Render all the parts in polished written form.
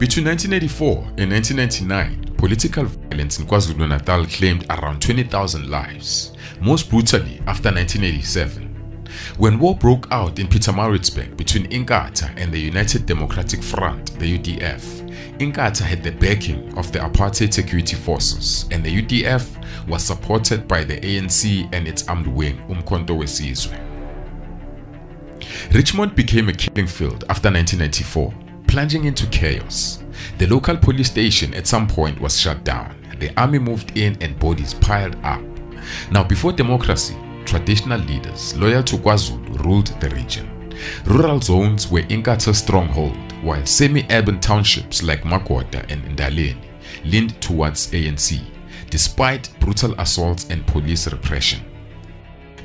Between 1984 and 1999, political violence in KwaZulu-Natal claimed around 20,000 lives, most brutally after 1987. When war broke out in Pietermaritzburg between Inkatha and the United Democratic Front, the UDF, Inkatha had the backing of the apartheid security forces, and the UDF was supported by the ANC and its armed wing, Umkhonto weSizwe. Richmond became a killing field after 1994, plunging into chaos. The local police station at some point was shut down. The army moved in and bodies piled up. Now, before democracy, traditional leaders loyal to KwaZulu ruled the region. Rural zones were Inkatha's stronghold, while semi-urban townships like Makwata and Ndaleni leaned towards ANC, despite brutal assaults and police repression.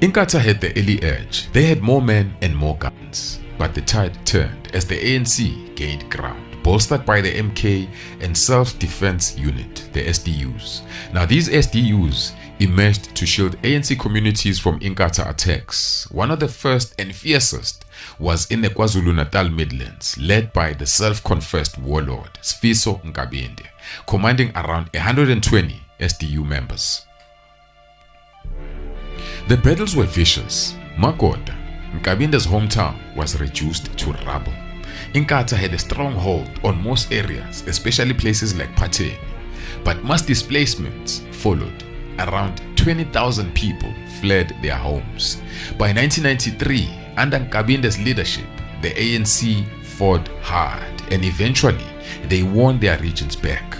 Inkatha had the early edge. They had more men and more guns, but the tide turned as the ANC gained ground, bolstered by the MK and Self-Defense Unit, the SDUs. Now these SDUs emerged to shield ANC communities from Inkatha attacks. One of the first and fiercest was in the KwaZulu-Natal Midlands, led by the self-confessed warlord Sifiso Nkabinde, commanding around 120 SDU members. The battles were vicious. Makwata, Nkabinde's hometown, was reduced to rubble. Inkatha had a stronghold on most areas, especially places like Pateni, but mass displacements followed. Around 20,000 people fled their homes. By 1993, under Nkabinde's leadership, the ANC fought hard and eventually they won their regions back.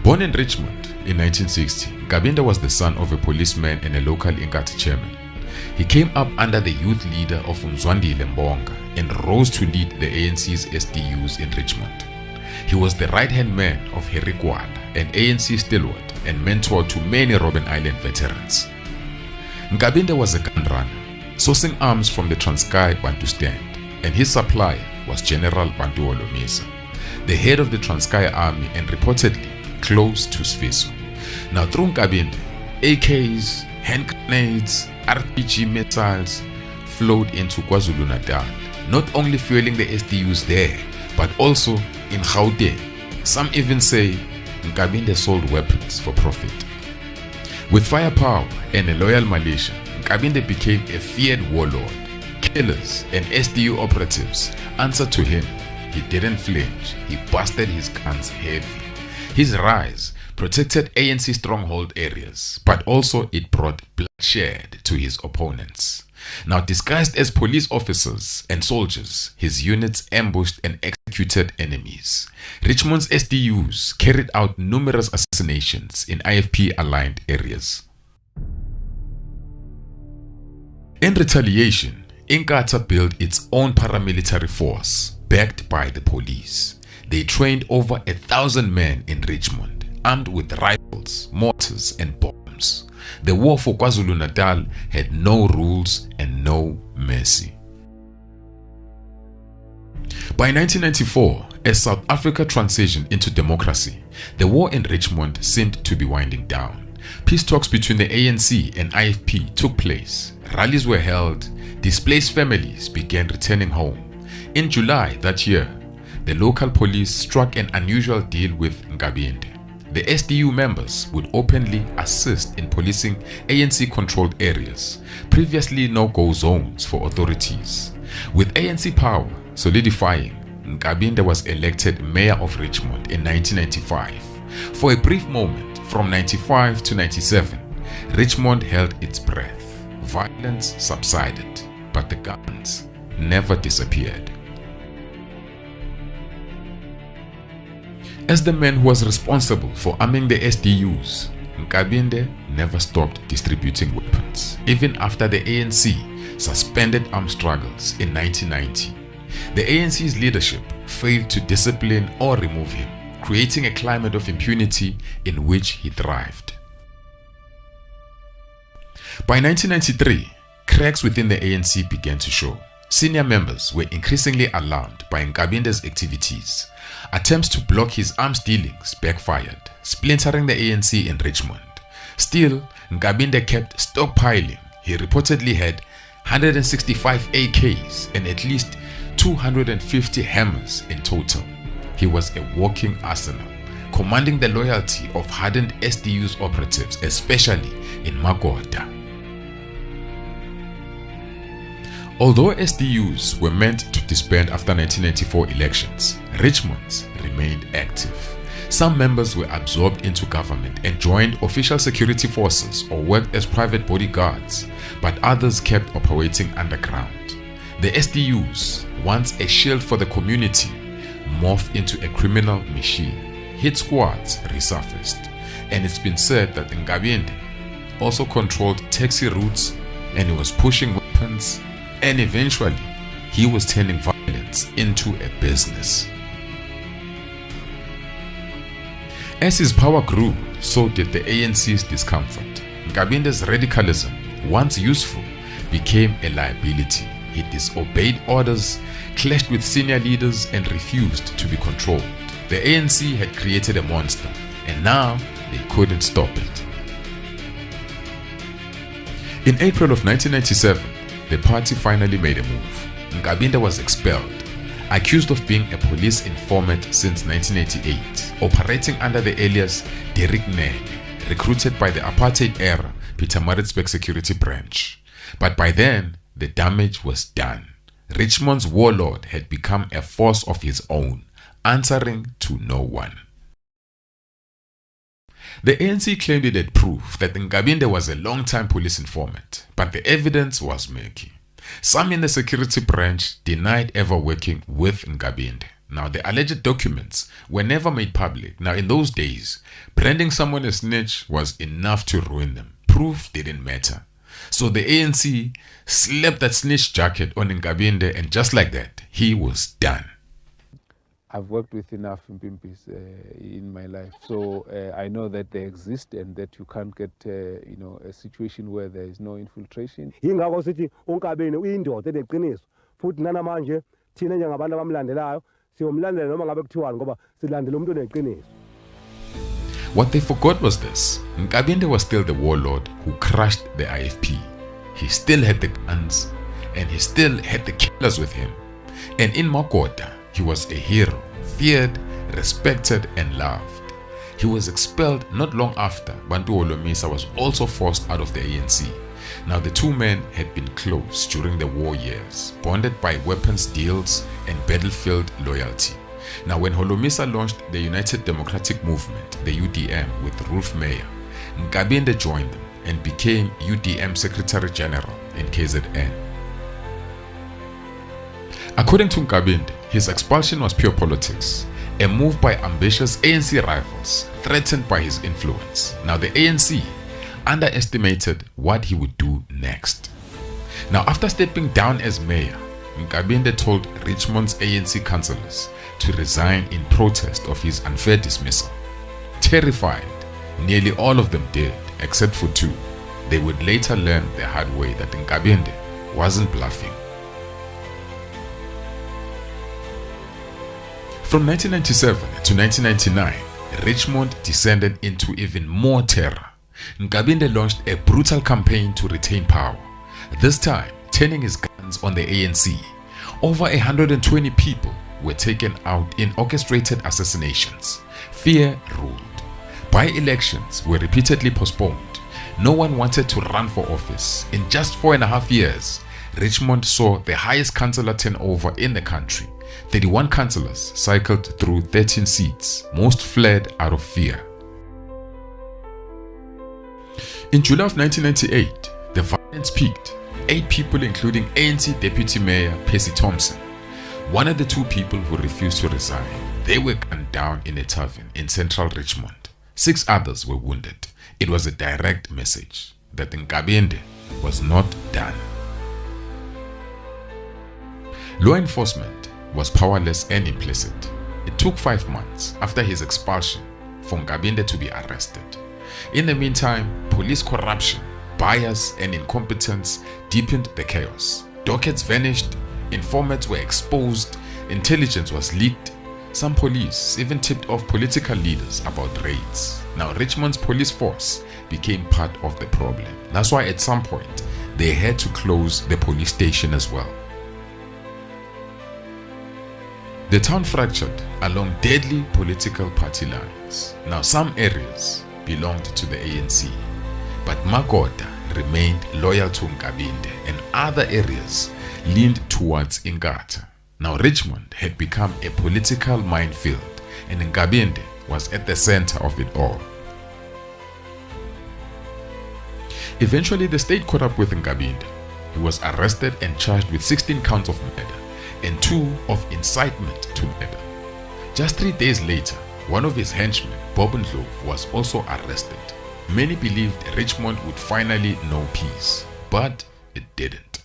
Born in Richmond in 1960, Nkabinde was the son of a policeman and a local Inkatha chairman. He came up under the youth leader of Mzwandile Mbonga and rose to lead the ANC's SDUs in Richmond. He was the right-hand man of Harry Gwala, an ANC stalwart and mentor to many Robben Island veterans. Nkabinde was a gun runner, sourcing arms from the Transkei Bantu stand, and his supplier was General Bantu Olomisa, the head of the Transkei army and reportedly close to Sifiso. Now through Nkabinde, AKs, hand grenades, RPG missiles flowed into KwaZulu-Natal, not only fueling the SDUs there, but also in Gauteng. Some even say Nkabinde sold weapons for profit. With firepower and a loyal militia, Nkabinde became a feared warlord. Killers and SDU operatives answered to him. He didn't flinch. He busted his guns heavy. His rise protected ANC stronghold areas, but also it brought bloodshed to his opponents. Now disguised as police officers and soldiers, his units ambushed and executed enemies. Richmond's SDUs carried out numerous assassinations in IFP-aligned areas. In retaliation, Inkatha built its own paramilitary force, backed by the police. They trained over 1,000 men in Richmond, armed with rifles, mortars, and bombs. The war for KwaZulu-Natal had no rules and no mercy. By 1994, as South Africa transitioned into democracy, the war in Richmond seemed to be winding down. Peace talks between the ANC and IFP took place. Rallies were held. Displaced families began returning home. In July that year, the local police struck an unusual deal with Nkabinde. The SDU members would openly assist in policing ANC-controlled areas, previously no-go zones for authorities. With ANC power solidifying, Nkabinde was elected mayor of Richmond in 1995. For a brief moment, from 95 to 97, Richmond held its breath. Violence subsided, but the guns never disappeared. As the man who was responsible for arming the SDUs, Nkabinde never stopped distributing weapons, even after the ANC suspended armed struggles in 1990. The ANC's leadership failed to discipline or remove him, creating a climate of impunity in which he thrived. By 1993, cracks within the ANC began to show. Senior members were increasingly alarmed by Nkabinde's activities. Attempts to block his arms dealings backfired, splintering the ANC in Richmond. Still, Nkabinde kept stockpiling. He reportedly had 165 AKs and at least 250 hammers in total. he was a walking arsenal, commanding the loyalty of hardened SDU's operatives, especially in Makota. Although SDUs were meant to disband after 1994 elections, Richmond's remained active. Some members were absorbed into government and joined official security forces or worked as private bodyguards, but others kept operating underground. The SDUs, once a shield for the community, morphed into a criminal machine. Hit squads resurfaced, and it's been said that Nkabinde also controlled taxi routes and he was pushing weapons, and eventually he was turning violence into a business. As his power grew, so did the ANC's discomfort. Nkabinde's radicalism, once useful, became a liability. He disobeyed orders, clashed with senior leaders, and refused to be controlled. The ANC had created a monster, and now they couldn't stop it. In April of 1997, the party finally made a move. Nkabinde was expelled, accused of being a police informant since 1988, operating under the alias Derek Nene, recruited by the apartheid-era Pietermaritzburg security branch. But by then, the damage was done. Richmond's warlord had become a force of his own, answering to no one. The ANC claimed it had proof that Nkabinde was a long-time police informant, but the evidence was murky. Some in the security branch denied ever working with Nkabinde. Now, the alleged documents were never made public. Now, in those days, branding someone a snitch was enough to ruin them. Proof didn't matter. So the ANC slapped that snitch jacket on Nkabinde, and just like that, he was done. I've worked with enough Mpimpis in my life, so I know that they exist and that you can't get a situation where there is no infiltration. Yingakho sithi uNkabinde uyindoda eneqiniso futhi nanamanje thina njengabantu abamlandelayo siyomlandela noma ngabe kuthiwani ngoba silandela umuntu oneqiniso. What they forgot was this: Nkabinde was still the warlord who crushed the IFP. He still had the guns, and he still had the killers with him. And in Makota, he was a hero, feared, respected, and loved. He was expelled not long after Bantu Holomisa was also forced out of the ANC. Now, the two men had been close during the war years, bonded by weapons deals and battlefield loyalty. Now, when Holomisa launched the United Democratic Movement, the UDM, with Rolf Meyer, Nkabinde joined them and became UDM Secretary General in KZN. According to Nkabinde, his expulsion was pure politics, a move by ambitious ANC rivals threatened by his influence. Now, the ANC underestimated what he would do next. Now, after stepping down as mayor, Nkabinde told Richmond's ANC councillors to resign in protest of his unfair dismissal. Terrified, nearly all of them did, except for two. They would later learn the hard way that Nkabinde wasn't bluffing. From 1997 to 1999, Richmond descended into even more terror. Nkabinde launched a brutal campaign to retain power, this time turning his guns on the ANC. Over 120 people were taken out in orchestrated assassinations. Fear ruled. By-elections were repeatedly postponed. No one wanted to run for office. In just 4.5 years, Richmond saw the highest councillor turnover in the country. 31 councillors cycled through 13 seats. Most fled out of fear. In July of 1998, the violence peaked. 8 people, including ANC Deputy Mayor Percy Thompson, one of the 2 people who refused to resign, they were gunned down in a tavern in central Richmond. 6 others were wounded. It was a direct message that Nkabinde was not done. Law enforcement was powerless and implicit. It took 5 months after his expulsion for Nkabinde to be arrested. In the meantime, police corruption, bias, and incompetence deepened the chaos. Dockets vanished, informants were exposed, intelligence was leaked. Some police even tipped off political leaders about raids. Now, Richmond's police force became part of the problem. That's why at some point, they had to close the police station as well. The town fractured along deadly political party lines. Now some areas belonged to the ANC, but Makota remained loyal to Nkabinde and other areas leaned towards Inkatha. Now Richmond had become a political minefield and Nkabinde was at the center of it all. Eventually the state caught up with Nkabinde. He was arrested and charged with 16 counts of murder and 2 of incitement to murder. Just 3 days later, one of his henchmen, Bob Ndlovu, was also arrested. Many believed Richmond would finally know peace, but it didn't.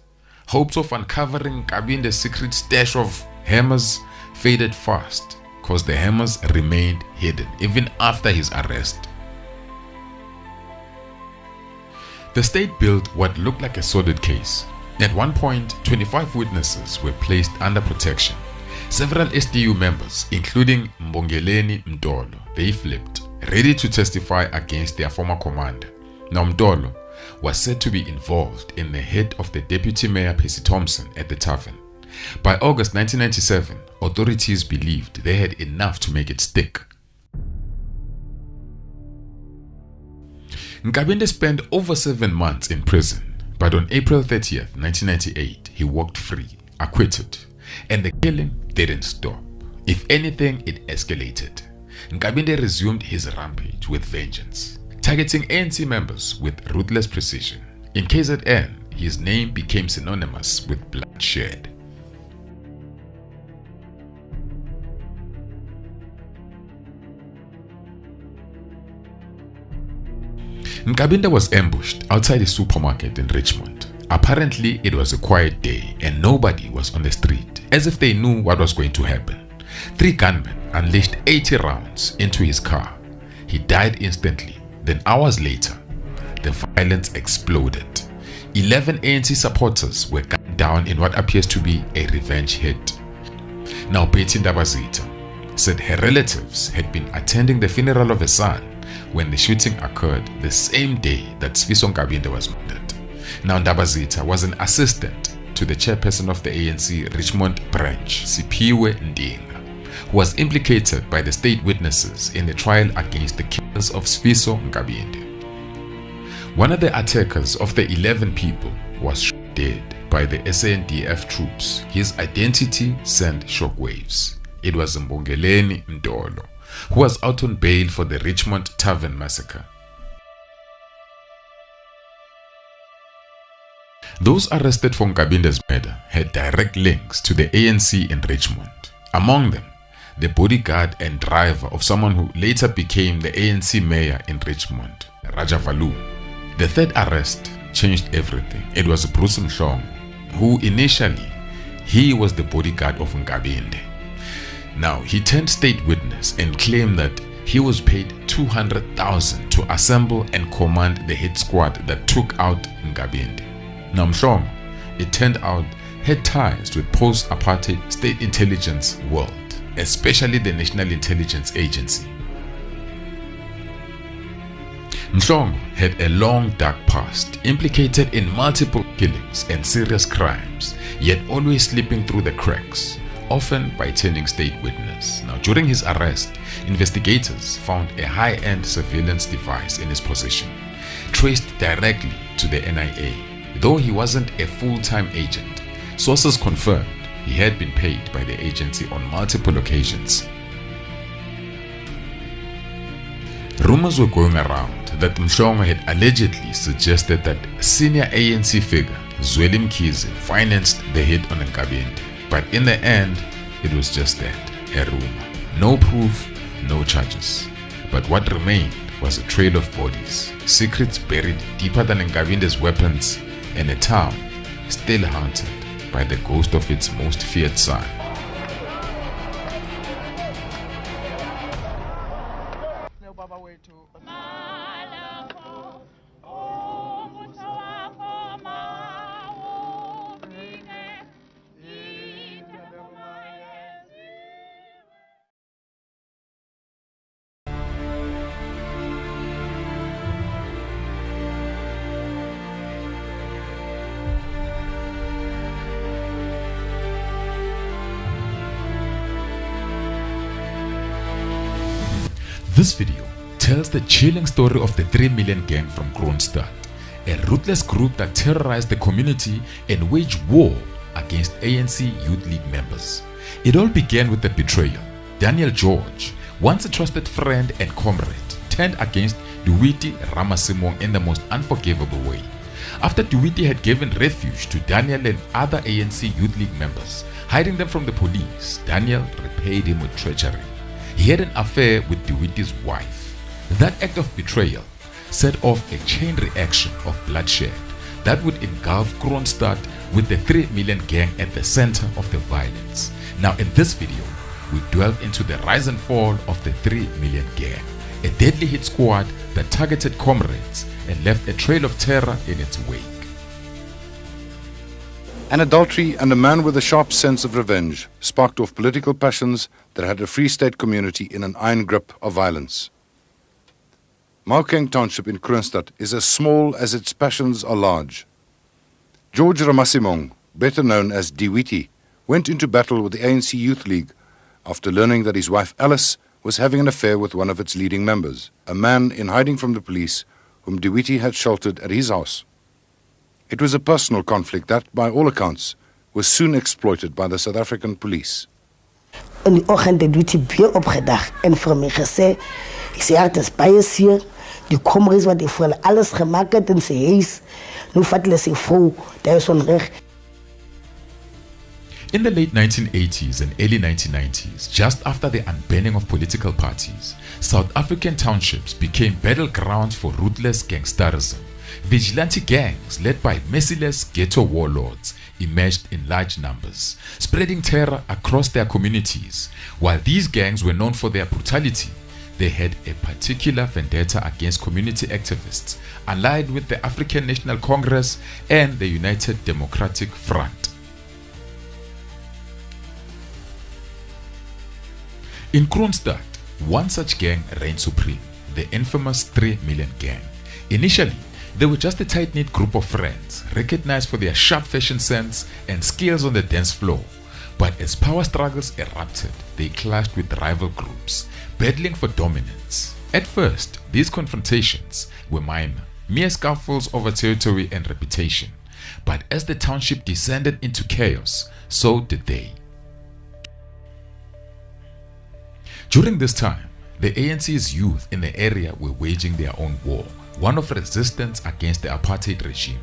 Hopes of uncovering Nkabinde's secret stash of hammers faded fast, because the hammers remained hidden even after his arrest. The state built what looked like a solid case. At one point, 25 witnesses were placed under protection. Several SDU members, including Mbongeleni Mdolo, they flipped, ready to testify against their former commander. Now Mdolo was said to be involved in the hit of the deputy mayor Percy Thompson at the tavern. By August 1997, authorities believed they had enough to make it stick. Nkabinde spent over 7 months in prison, but on April 30th, 1998, he walked free, acquitted, and the killing didn't stop. If anything, it escalated. Nkabinde resumed his rampage with vengeance, targeting ANC members with ruthless precision. In KZN, his name became synonymous with bloodshed. Nkabinde was ambushed outside a supermarket in Richmond. Apparently, it was a quiet day and nobody was on the street, as if they knew what was going to happen. 3 gunmen unleashed 80 rounds into his car. He died instantly. Then hours later, the violence exploded. 11 ANC supporters were gunned down in what appears to be a revenge hit. Now Betty Ndabazitha said her relatives had been attending the funeral of a son when the shooting occurred the same day that Sifiso Nkabinde was murdered. Now Ndabazitha was an assistant to the chairperson of the ANC Richmond branch, Siphiwe Ndinga, who was implicated by the state witnesses in the trial against the killers of Sifiso Nkabinde. One of the attackers of the 11 people was shot dead by the SANDF troops. His identity sent shockwaves. It was Mbongeleni Mdolo, who was out on bail for the Richmond Tavern massacre. Those arrested for Nkabinde's murder had direct links to the ANC in Richmond. Among them, the bodyguard and driver of someone who later became the ANC mayor in Richmond, Rajavalu. The third arrest changed everything. It was Bruce Mhlongo, who initially, he was the bodyguard of Nkabinde. Now, he turned state witness and claimed that he was paid 200,000 to assemble and command the hit squad that took out Nkabinde. Now Mhlongo, it turned out, had ties with post-apartheid state intelligence world, especially the National Intelligence Agency. Mhlongo had a long dark past, implicated in multiple killings and serious crimes, yet always slipping through the cracks, often by turning state witness. Now, during his arrest, investigators found a high-end surveillance device in his possession, traced directly to the NIA. Though he wasn't a full-time agent, sources confirmed he had been paid by the agency on multiple occasions. Rumors were going around that Mhlongo had allegedly suggested that senior ANC figure Zweli Mkhize financed the hit on Nkabinde. But in the end, it was just that, a rumor. No proof, no charges. But what remained was a trail of bodies, secrets buried deeper than Nkabinde's weapons, and a town still haunted by the ghost of its most feared son. This video tells the chilling story of the 3 Million Gang from Kroonstad, a ruthless group that terrorized the community and waged war against ANC Youth League members. It all began with the betrayal. Daniel George, once a trusted friend and comrade, turned against Duwiti Ramasimong in the most unforgivable way. After Duwiti had given refuge to Daniel and other ANC Youth League members, hiding them from the police, Daniel repaid him with treachery. He had an affair with Duwiti's wife. That act of betrayal set off a chain reaction of bloodshed that would engulf Kroonstad with the 3 Million Gang at the center of the violence. Now in this video, we delve into the rise and fall of the 3 Million Gang, a deadly hit squad that targeted comrades and left a trail of terror in its wake. An adultery and a man with a sharp sense of revenge sparked off political passions that had a Free State community in an iron grip of violence. Maokeng Township in Kroonstad is as small as its passions are large. George Ramasimong, better known as Duwiti, went into battle with the ANC Youth League after learning that his wife Alice was having an affair with one of its leading members, a man in hiding from the police whom Duwiti had sheltered at his house. It was a personal conflict that, by all accounts, was soon exploited by the South African police. In die oggend het Duwiti weer opgedag en vir my gesê, ek sê het is baie seer, die komries wat die vir hulle alles gemaak het in sy huis, nou vat hulle sy vrou, daar is onreg. In the late 1980s and early 1990s, just after the unbanning of political parties, South African townships became battlegrounds for ruthless gangsterism. Vigilante gangs led by merciless ghetto warlords emerged in large numbers, spreading terror across their communities. While these gangs were known for their brutality, they had a particular vendetta against community activists, allied with the African National Congress and the United Democratic Front. In Kroonstad, one such gang reigned supreme, the infamous 3 Million Gang. Initially, they were just a tight-knit group of friends, recognized for their sharp fashion sense and skills on the dance floor. But as power struggles erupted, they clashed with rival groups, battling for dominance. At first, these confrontations were minor, mere scuffles over territory and reputation. But as the township descended into chaos, so did they. During this time, the ANC's youth in the area were waging their own war, one of resistance against the apartheid regime.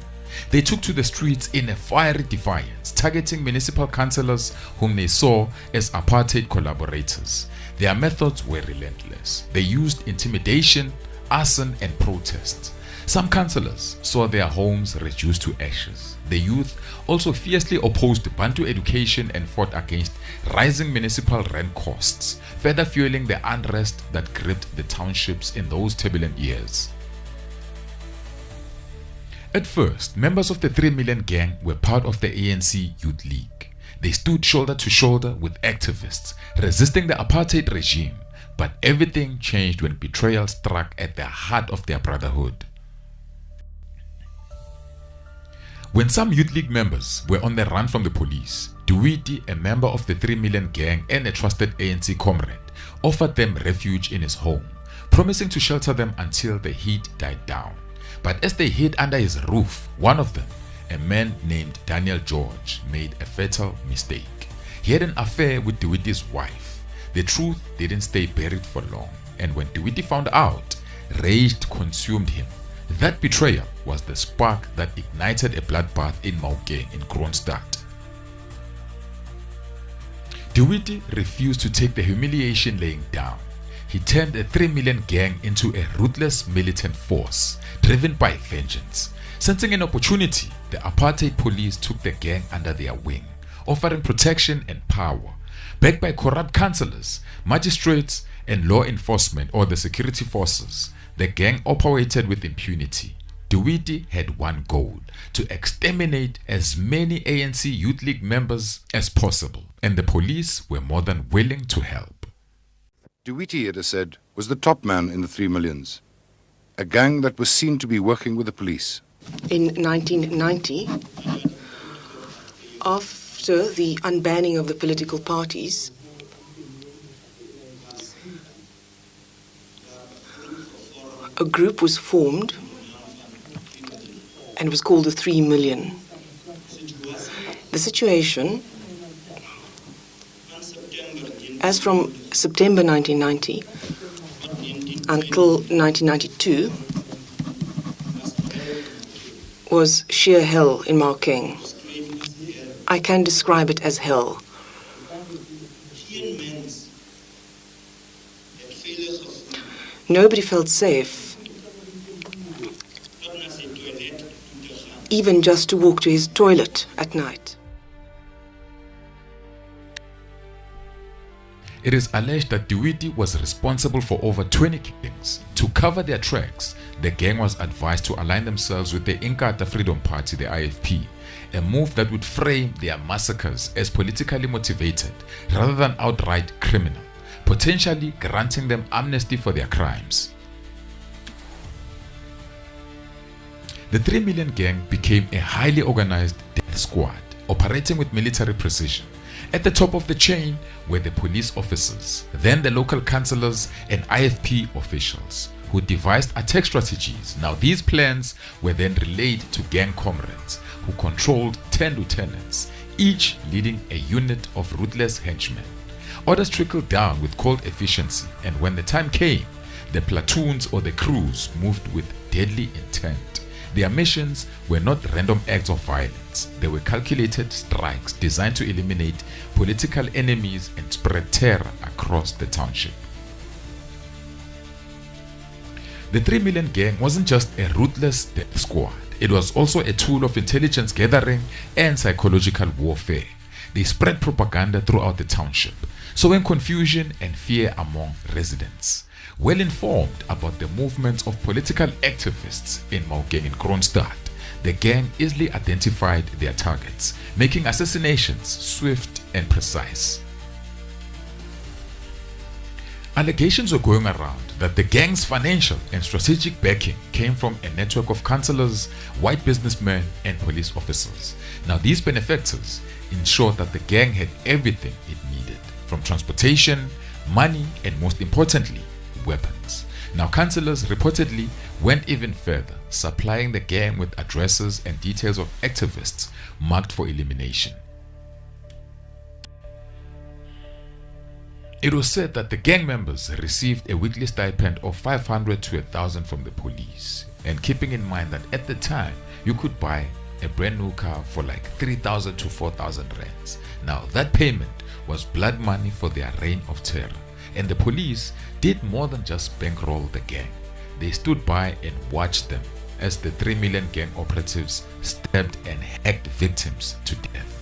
They took to the streets in a fiery defiance, targeting municipal councillors whom they saw as apartheid collaborators. Their methods were relentless. They used intimidation, arson, and protest. Some councillors saw their homes reduced to ashes. The youth also fiercely opposed Bantu education and fought against rising municipal rent costs, further fueling the unrest that gripped the townships in those turbulent years. At first, members of the 3 Million Gang were part of the ANC Youth League. They stood shoulder to shoulder with activists, resisting the apartheid regime. But everything changed when betrayal struck at the heart of their brotherhood. When some Youth League members were on the run from the police, Duwiti, a member of the 3 Million Gang and a trusted ANC comrade, offered them refuge in his home, promising to shelter them until the heat died down. But as they hid under his roof, one of them, a man named Daniel George, made a fatal mistake. He had an affair with Duwiti's wife. The truth didn't stay buried for long, and when Duwiti found out, rage consumed him. That betrayal was the spark that ignited a bloodbath in Maokeng in Kroonstad. Duwiti refused to take the humiliation laying down. He turned the 3 Million Gang into a ruthless militant force, driven by vengeance. Sensing an opportunity, the apartheid police took the gang under their wing, offering protection and power. Backed by corrupt councillors, magistrates, and law enforcement or the security forces, the gang operated with impunity. Duwiti had one goal: to exterminate as many ANC Youth League members as possible, and the police were more than willing to help. Duwiti, it is said, was the top man in the 3 Millions, a gang that was seen to be working with the police. In 1990, after the unbanning of the political parties, a group was formed and it was called the 3 Million. The situation, as from September 1990 until 1992, was sheer hell in Maokeng. I can describe it as hell. Nobody felt safe, even just to walk to his toilet at night. It is alleged that Dewiti was responsible for over 20 killings. To cover their tracks, the gang was advised to align themselves with the Inkatha Freedom Party, the IFP, a move that would frame their massacres as politically motivated rather than outright criminal, potentially granting them amnesty for their crimes. The 3 Million Gang became a highly organized death squad, operating with military precision. At the top of the chain were the police officers, then the local councillors and IFP officials, who devised attack strategies. Now these plans were then relayed to gang comrades, who controlled 10 lieutenants, each leading a unit of ruthless henchmen. Orders trickled down with cold efficiency, and when the time came, the platoons or the crews moved with deadly intent. Their missions were not random acts of violence. They were calculated strikes designed to eliminate political enemies and spread terror across the township. The 3 Million Gang wasn't just a ruthless death squad. It was also a tool of intelligence gathering and psychological warfare. They spread propaganda throughout the township, sowing confusion and fear among residents. Well informed about the movements of political activists in Maokeng and Kroonstad, the gang easily identified their targets, making assassinations swift and precise. Allegations were going around that the gang's financial and strategic backing came from a network of councillors, white businessmen, and police officers. Now these benefactors ensured that the gang had everything it needed, from transportation, money, and most importantly, weapons. Now councillors reportedly went even further, supplying the gang with addresses and details of activists marked for elimination. It was said that the gang members received a weekly stipend of 500 to 1,000 from the police, and keeping in mind that at the time you could buy a brand new car for like 3,000 to 4,000 rands. Now that payment was blood money for their reign of terror, and the police did more than just bankroll the gang. They stood by and watched them as the 3 Million Gang operatives stabbed and hacked victims to death.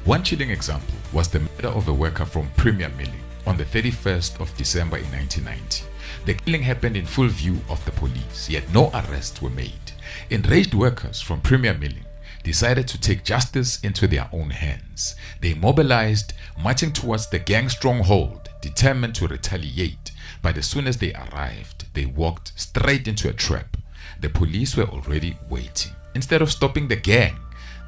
One chilling example was the murder of a worker from Premier Milling on the 31st of December in 1990. The killing happened in full view of the police, yet no arrests were made. Enraged workers from Premier Milling decided to take justice into their own hands. They mobilized, marching towards the gang stronghold, determined to retaliate. But as soon as they arrived, they walked straight into a trap. The police were already waiting. Instead of stopping the gang,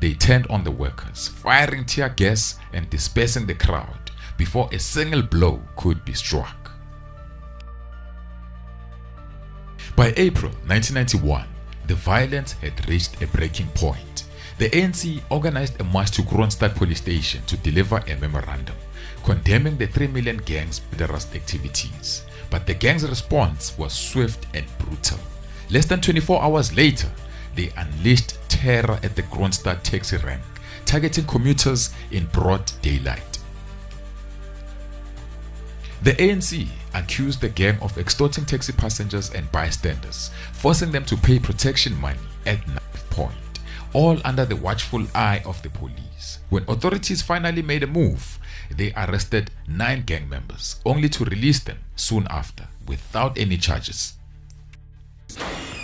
they turned on the workers, firing tear gas and dispersing the crowd before a single blow could be struck. By April 1991, the violence had reached a breaking point. The ANC organized a march to Kroonstad police station to deliver a memorandum condemning the 3 Million Gang's pederast activities. But the gang's response was swift and brutal. Less than 24 hours later, they unleashed terror at the Kroonstad taxi rank, targeting commuters in broad daylight. The ANC accused the gang of extorting taxi passengers and bystanders, forcing them to pay protection money at knife point, all under the watchful eye of the police. When authorities finally made a move, they arrested 9 gang members, only to release them soon after without any charges.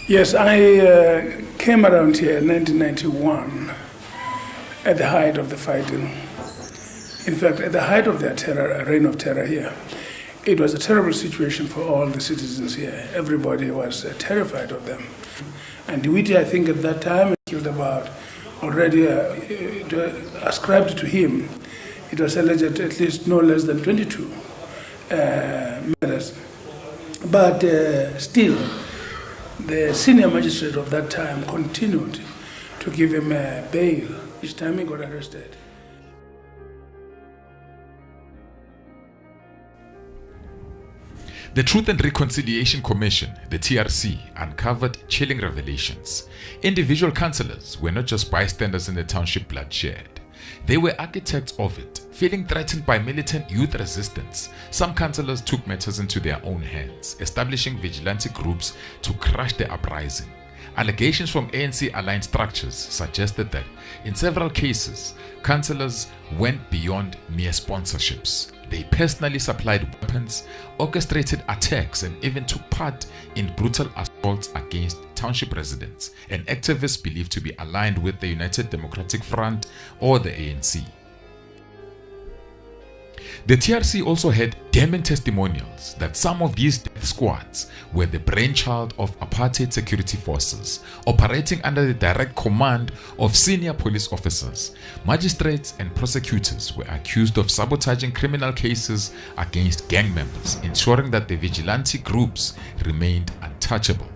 Yes, I came around here in 1991 at the height of the fighting. In fact, at the height of their terror, reign of terror here. It was a terrible situation for all the citizens here. Everybody was terrified of them. And Dewiti, I think at that time, killed about, already ascribed to him, it was alleged at least no less than 22 murders. But still, the senior magistrate of that time continued to give him bail each time he got arrested. The Truth and Reconciliation Commission, the TRC, uncovered chilling revelations. Individual councillors were not just bystanders in the township bloodshed. They were architects of it. Feeling threatened by militant youth resistance, some councillors took matters into their own hands, establishing vigilante groups to crush the uprising. Allegations from ANC-aligned structures suggested that, in several cases, councillors went beyond mere sponsorships. They personally supplied weapons, orchestrated attacks, and even took part in brutal assaults against township residents and activists believed to be aligned with the United Democratic Front or the ANC. The TRC also had damning testimonials that some of these death squads were the brainchild of apartheid security forces operating under the direct command of senior police officers. Magistrates and prosecutors were accused of sabotaging criminal cases against gang members, ensuring that the vigilante groups remained untouchable.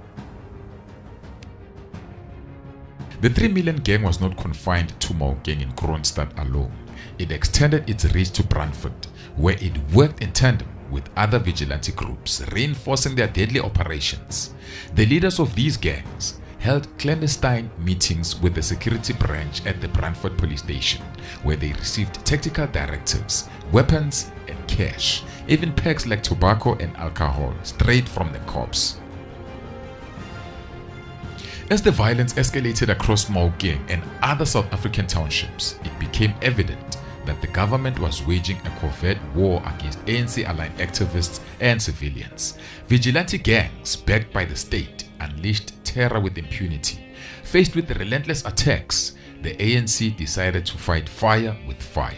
The 3 Million Gang was not confined to Maokeng in Kroonstad alone. It extended its reach to Brantford, where it worked in tandem with other vigilante groups, reinforcing their deadly operations. The leaders of these gangs held clandestine meetings with the security branch at the Brantford police station, where they received tactical directives, weapons, and cash, even packs like tobacco and alcohol, straight from the cops. As the violence escalated across Maokeng and other South African townships, it became evident that the government was waging a covert war against ANC-aligned activists and civilians. Vigilante gangs, backed by the state, unleashed terror with impunity. Faced with relentless attacks, the ANC decided to fight fire with fire.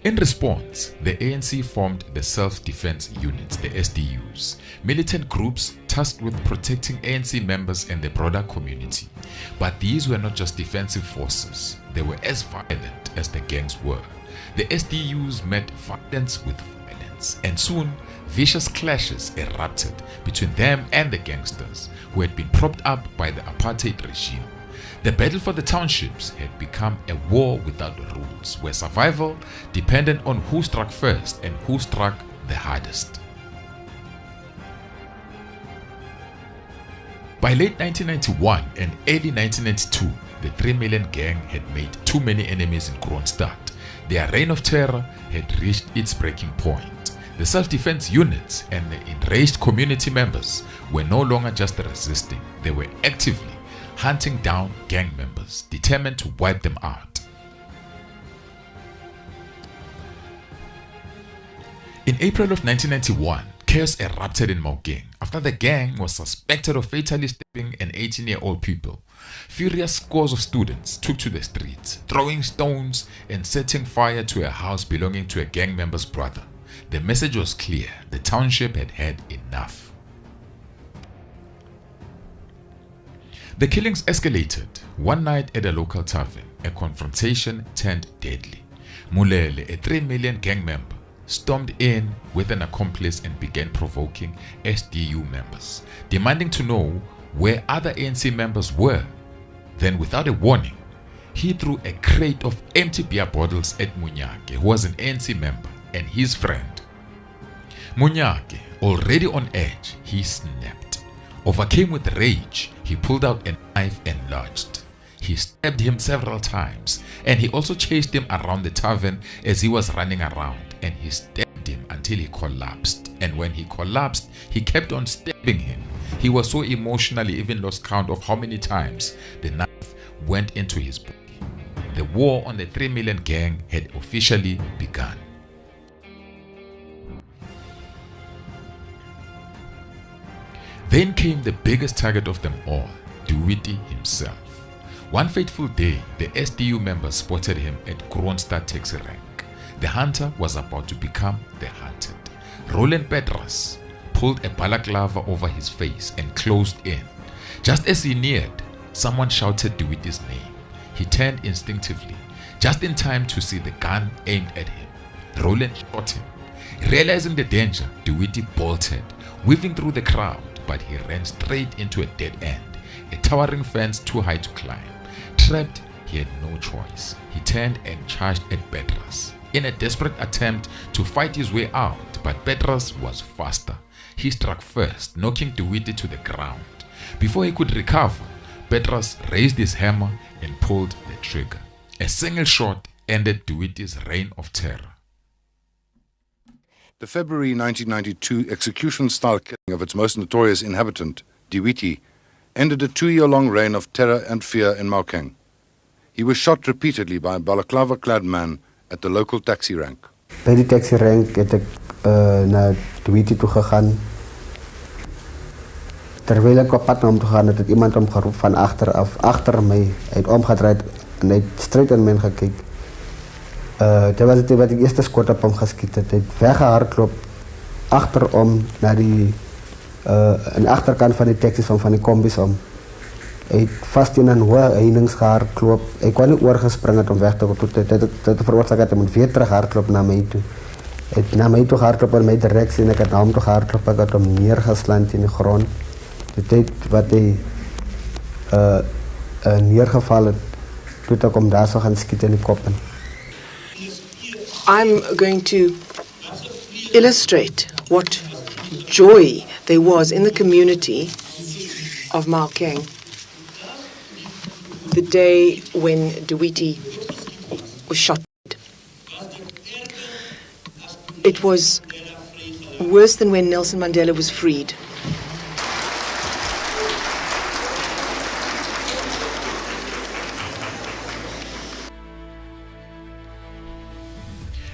In response, the ANC formed the Self-Defense Units, the SDUs, militant groups tasked with protecting ANC members and the broader community. But these were not just defensive forces, they were as violent as the gangs were. The SDUs met violence with violence, and soon vicious clashes erupted between them and the gangsters who had been propped up by the apartheid regime. The battle for the townships had become a war without rules, where survival depended on who struck first and who struck the hardest. By late 1991 and early 1992, the 3 Million Gang had made too many enemies in Kroonstad. Their reign of terror had reached its breaking point. The self-defense units and the enraged community members were no longer just resisting, they were actively hunting down gang members, determined to wipe them out. In April of 1991, chaos erupted in Maokeng after the gang was suspected of fatally stabbing an 18-year-old pupil. Furious scores of students took to the streets, throwing stones and setting fire to a house belonging to a gang member's brother. The message was clear: the township had had enough. The killings escalated. One night at a local tavern, a confrontation turned deadly. Mulele, a 3 Million Gang member, stormed in with an accomplice and began provoking SDU members, demanding to know where other ANC members were. Then, without a warning, he threw a crate of empty beer bottles at Munyake, who was an ANC member, and his friend. Munyake, already on edge, he snapped. Overcame with rage, he pulled out a knife and lunged. He stabbed him several times, and he also chased him around the tavern as he was running around, and he stabbed him until he collapsed. And when he collapsed, he kept on stabbing him. He was so emotional he even lost count of how many times the knife went into his body. The war on the 3 Million Gang had officially begun. Then came the biggest target of them all, Duwiti himself. One fateful day, the SDU members spotted him at Kroonstad taxi rank. The hunter was about to become the hunted. Roland Petras pulled a balaclava over his face and closed in. Just as he neared, someone shouted Duwiti's name. He turned instinctively, just in time to see the gun aimed at him. Roland shot him. Realizing the danger, DeWitty bolted, weaving through the crowd, but he ran straight into a dead end, a towering fence too high to climb. Trapped, he had no choice. He turned and charged at Petras in a desperate attempt to fight his way out, but Petras was faster. He struck first, knocking DeWitty to the ground. Before he could recover, Petras raised his hammer and pulled the trigger. A single shot ended DeWitty's reign of terror. The February 1992 execution-style killing of its most notorious inhabitant, DeWitty, ended a 2-year-long reign of terror and fear in Maokeng. He was shot repeatedly by a balaclava-clad man at the local taxi rank. By die taxi rank het ek na DeWitty toe gegaan. Terwijl ik op pad naar hem toe gaan, had iemand hem geroepen van achteraf, achter mij. Hij heeft omgedraaid en hij heeft straight aan mij gekeken. Dat was het wat ik eerste skot op hem geschiet. Hij heeft weggehardlopen, achterom naar de achterkant van die taxis van die combis om. Hij heeft vast in een hoge heinings gehardlopen. Hij kon niet oorgespringen om weg te gaan. Dat veroorzaakt dat hij moet weer terug hardlopen naar mij toe. Hij heeft naar mij toe gehardlopen in mijn directie en ik had naar hem toe gehardlopen. Ik had hem neergeslaan in de grond. De tijd wat hij neergevallen, toen ik hem daar zo gaan schieten in de koppen. I'm going to illustrate what joy there was in the community of Maokeng the day when DeWitty was shot. It was worse than when Nelson Mandela was freed.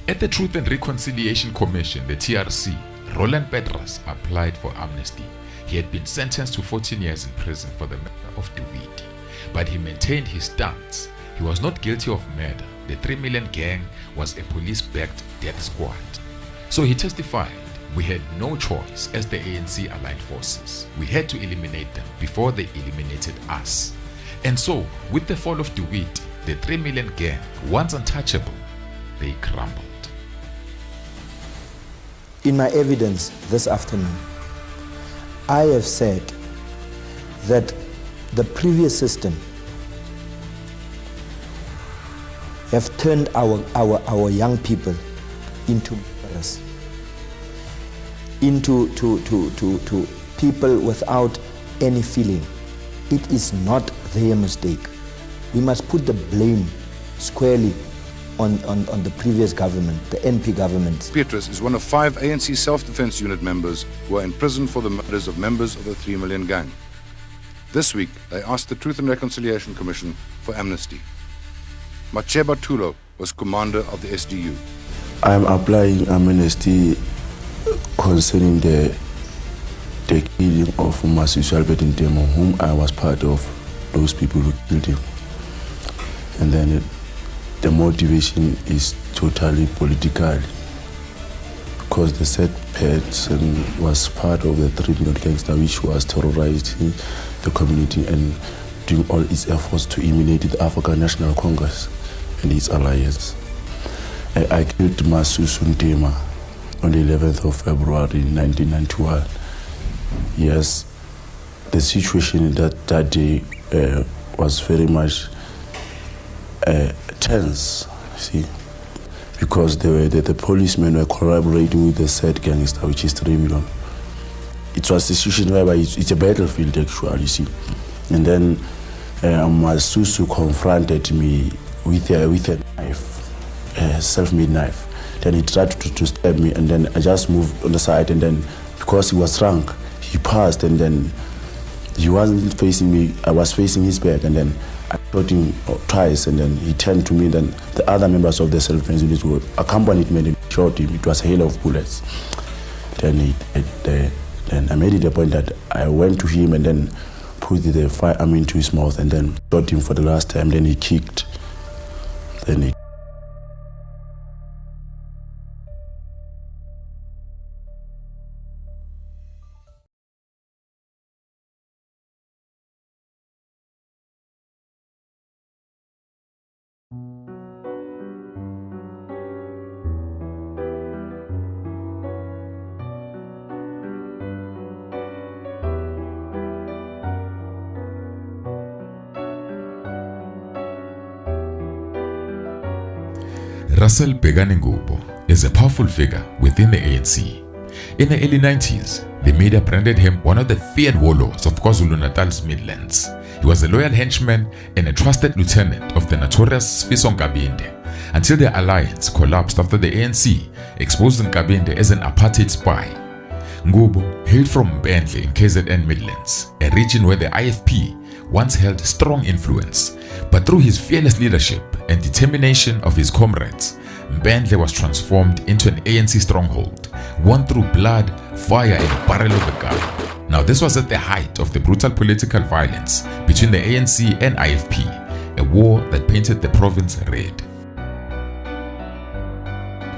At the Truth and Reconciliation Commission, the TRC, Roland Petras applied for amnesty. He had been sentenced to 14 years in prison for the murder of DeWitty, but he maintained his stance. He was not guilty of murder. The 3 Million Gang was a police-backed death squad. So he testified, we had no choice as the ANC allied forces. We had to eliminate them before they eliminated us. And so, with the fall of DeWitty, the 3 Million Gang, once untouchable, they crumbled. In my evidence this afternoon, I have said that the previous system have turned our young people into murderers, into to people without any feeling. It is not their mistake. We must put the blame squarely on the previous government, the NP government. Petras is one of 5 ANC Self-Defense Unit members who are in prison for the murders of members of the 3 Million Gang. This week, they asked the Truth and Reconciliation Commission for amnesty. Macheba Tulo was commander of the SDU. I am applying amnesty concerning the killing of Sifiso Ntemo, whom I was part of those people who killed him. And then the motivation is totally political, because the said person was part of the 3 Million Gangster, which was terrorizing the community and doing all its efforts to eliminate the African National Congress and its alliance. I killed Sifiso Ntemo on the 11th of February 1991. Yes, the situation that day was very much tense, see, because the policemen were collaborating with the said gangster, which is 3 Million. It was a situation whereby it's a battlefield actually, see. And then Sifiso confronted me with a knife, a self-made knife. Then he tried to stab me, and then I just moved on the side, and then because he was drunk, he passed, and then he wasn't facing me, I was facing his back, and then I shot him twice, and then he turned to me, then the other members of the self-defense unit who accompanied me and shot him. It was a hail of bullets. Then then I made it a point that I went to him and then put the firearm into his mouth and then shot him for the last time. Then he kicked. Then he Russel Ngubo is a powerful figure within the ANC. In the early 90s, the media branded him one of the feared warlords of KwaZulu-Natal's Midlands. He was a loyal henchman and a trusted lieutenant of the notorious Sifiso Nkabinde, until their alliance collapsed after the ANC exposed Nkabinde as an apartheid spy. Ngubo hailed from Bentley in KZN Midlands, a region where the IFP once held strong influence, but through his fearless leadership and determination of his comrades, Bentley was transformed into an ANC stronghold, won through blood, fire and a barrel of a gun. Now this was at the height of the brutal political violence between the ANC and IFP, a war that painted the province red.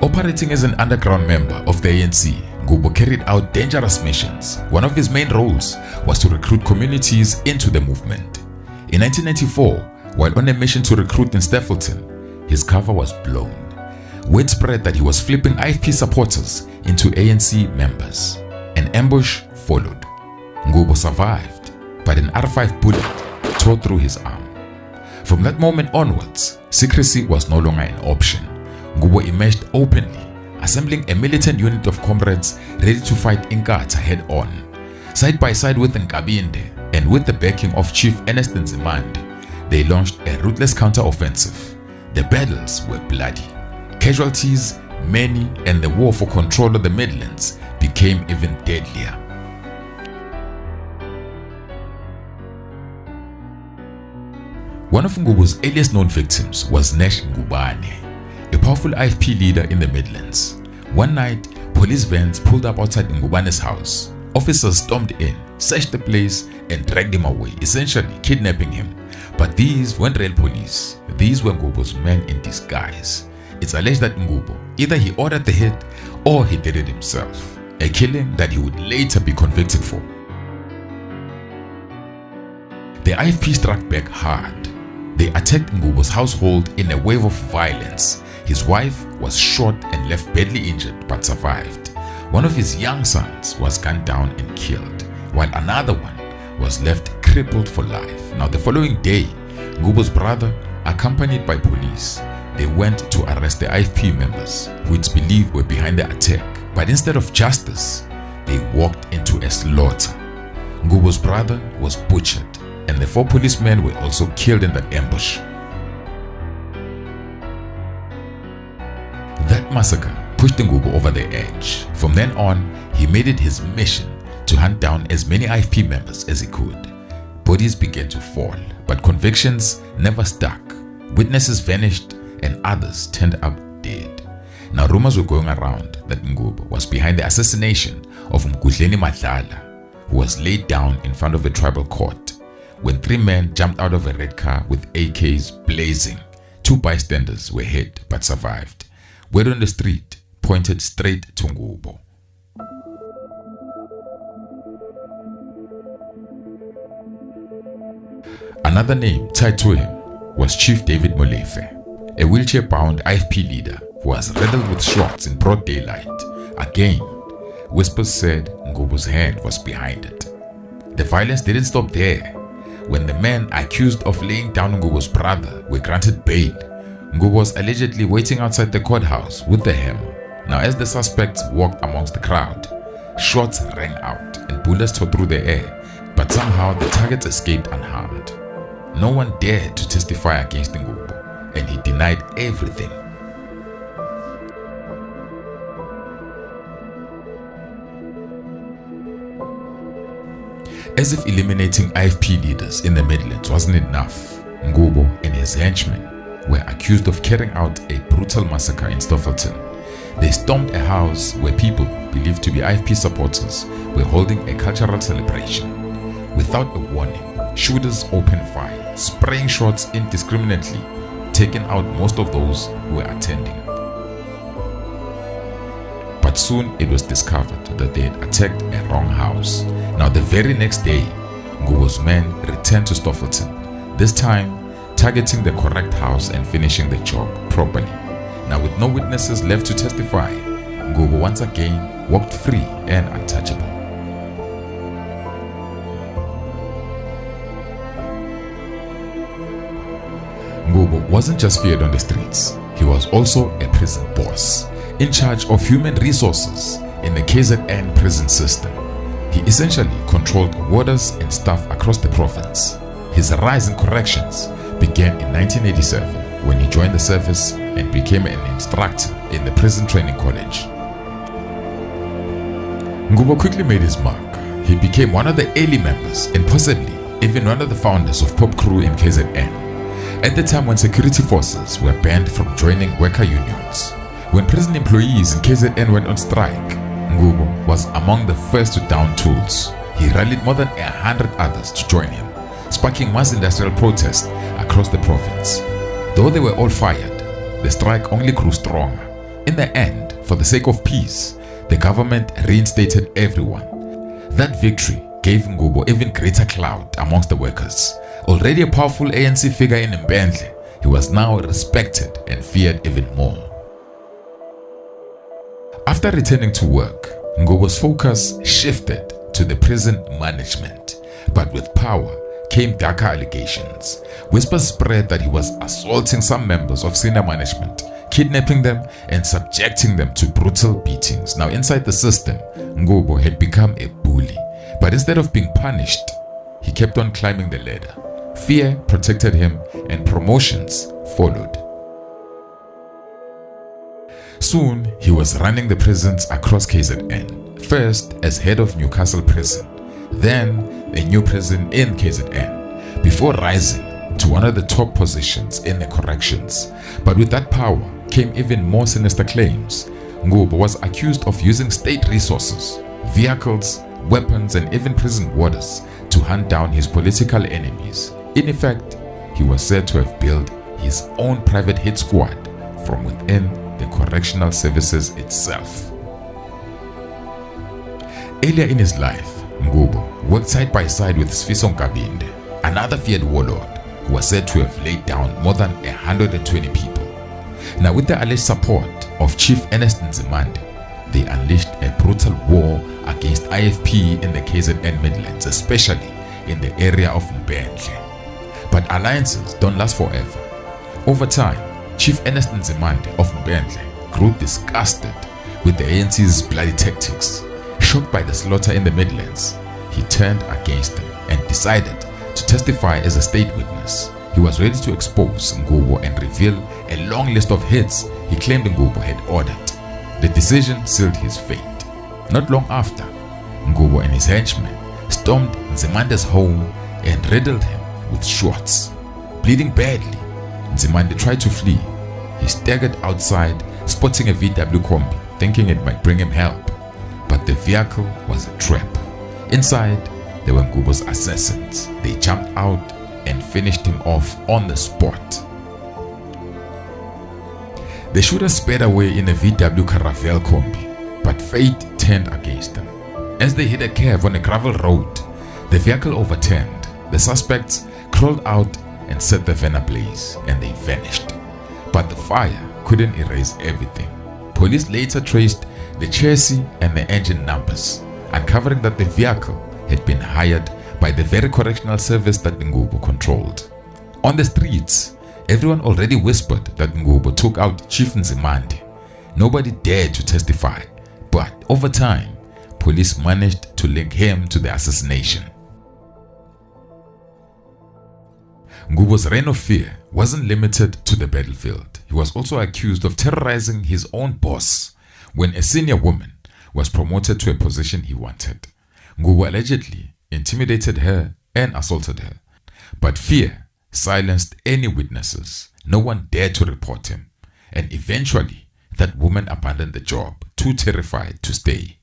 Operating as an underground member of the ANC, Ngubo carried out dangerous missions. One of his main roles was to recruit communities into the movement. In 1994, while on a mission to recruit in Teflon, his cover was blown. Word spread that he was flipping IFP supporters into ANC members. An ambush followed. Ngubo survived, but an R5 bullet tore through his arm. From that moment onwards, secrecy was no longer an option. Ngubo emerged openly, assembling a militant unit of comrades ready to fight Inkatha head-on. Side by side with Nkabinde and with the backing of Chief Ernest Nzimande, they launched a ruthless counter-offensive. The battles were bloody. Casualties, many, and the war for control of the Midlands became even deadlier. One of Ngubo's earliest known victims was Nash Ngubane, a powerful IFP leader in the Midlands. One night, police vans pulled up outside Ngubane's house. Officers stormed in, searched the place, and dragged him away, essentially kidnapping him. But these weren't real police. These were Ngubo's men in disguise. It's alleged that Ngubo either he ordered the hit or he did it himself, a killing that he would later be convicted for. The IFP struck back hard. They attacked Ngubo's household in a wave of violence. His wife was shot and left badly injured but survived. One of his young sons was gunned down and killed, while another one was left crippled for life. Now the following day, Ngubo's brother, accompanied by police, they went to arrest the IFP members who it's believed were behind the attack. But instead of justice, they walked into a slaughter. Ngubo's brother was butchered, and the 4 policemen were also killed in that ambush. That massacre pushed Ngubo over the edge. From then on, he made it his mission to hunt down as many IFP members as he could. Bodies began to fall, but convictions never stuck. Witnesses vanished and others turned up dead. Now rumors were going around that Ngubo was behind the assassination of Mgudleni Madlala, who was laid down in front of a tribal court when 3 men jumped out of a red car with AKs blazing. 2 bystanders were hit but survived. Word on the street pointed straight to Ngubo. Another name tied to him was Chief David Molefe, a wheelchair-bound IFP leader who was riddled with shots in broad daylight. Again, whispers said Ngubo's hand was behind it. The violence didn't stop there. When the men accused of laying down Ngubo's brother were granted bail, Ngubo was allegedly waiting outside the courthouse with the hammer. Now as the suspects walked amongst the crowd, shots rang out and bullets tore through the air, but somehow the targets escaped unharmed. No one dared to testify against Ngubo, and he denied everything. As if eliminating IFP leaders in the Midlands wasn't enough, Ngubo and his henchmen were accused of carrying out a brutal massacre in Stoffelton. They stormed a house where people believed to be IFP supporters were holding a cultural celebration. Without a warning, shooters opened fire, spraying shots indiscriminately, taking out most of those who were attending. But soon it was discovered that they had attacked a wrong house. Now the very next day, Ngubo's men returned to Stoffelton, this time targeting the correct house and finishing the job properly. Now with no witnesses left to testify, Ngubo once again walked free and untouchable. Ngubo wasn't just feared on the streets, he was also a prison boss, in charge of human resources in the KZN prison system. He essentially controlled warders and staff across the province. His rise in corrections began in 1987 when he joined the service and became an instructor in the prison training college. Ngubo quickly made his mark. He became one of the early members and possibly even one of the founders of Pop Crew in KZN, at the time when security forces were banned from joining worker unions. When prison employees in KZN went on strike, Ngubo was among the first to down tools. He rallied more than 100 others to join him, sparking mass industrial protests across the province. Though they were all fired, the strike only grew stronger. In the end, for the sake of peace, the government reinstated everyone. That victory gave Ngubo even greater clout amongst the workers. Already a powerful ANC figure in Nkabinde, he was now respected and feared even more. After returning to work, Ngubo's focus shifted to the prison management. But with power came darker allegations. Whispers spread that he was assaulting some members of senior management, kidnapping them and subjecting them to brutal beatings. Now inside the system, Ngubo had become a bully. But instead of being punished, he kept on climbing the ladder. Fear protected him and promotions followed. Soon, he was running the prisons across KZN, first as head of Newcastle Prison, then a new prison in KZN, before rising to one of the top positions in the corrections. But with that power came even more sinister claims. Ngubo was accused of using state resources, vehicles, weapons and even prison warders to hunt down his political enemies. In effect, he was said to have built his own private hit squad from within the correctional services itself. Earlier in his life, Ngubo worked side by side with Sifiso Nkabinde, another feared warlord who was said to have laid down more than 120 people. Now, with the alleged support of Chief Ernest Nzimande, they unleashed a brutal war against IFP in the KZN Midlands, especially in the area of Nkabinde. But alliances don't last forever. Over time, Chief Ernest Nzimande of Nkabinde grew disgusted with the ANC's bloody tactics. Shocked by the slaughter in the Midlands, he turned against them and decided to testify as a state witness. He was ready to expose Ngubo and reveal a long list of hits he claimed Ngubo had ordered. The decision sealed his fate. Not long after, Ngubo and his henchmen stormed Nzimande's home and riddled him with shots. Bleeding badly, Nzimande tried to flee. He staggered outside, spotting a VW combi, thinking it might bring him help. But the vehicle was a trap. Inside, there were Ngubo's assassins. They jumped out and finished him off on the spot. The shooters sped away in a VW Caravelle combi, but fate turned against them. As they hit a curve on a gravel road, the vehicle overturned. The suspects crawled out and set the van ablaze, and they vanished. But the fire couldn't erase everything. Police later traced the chassis and the engine numbers, uncovering that the vehicle had been hired by the very correctional service that Ngubo controlled. On the streets, everyone already whispered that Ngubo took out Chief Nzimande. Nobody dared to testify, but over time, police managed to link him to the assassination. Ngubo's reign of fear wasn't limited to the battlefield. He was also accused of terrorizing his own boss when a senior woman was promoted to a position he wanted. Ngubo allegedly intimidated her and assaulted her, but fear silenced any witnesses. No one dared to report him, and eventually that woman abandoned the job, too terrified to stay.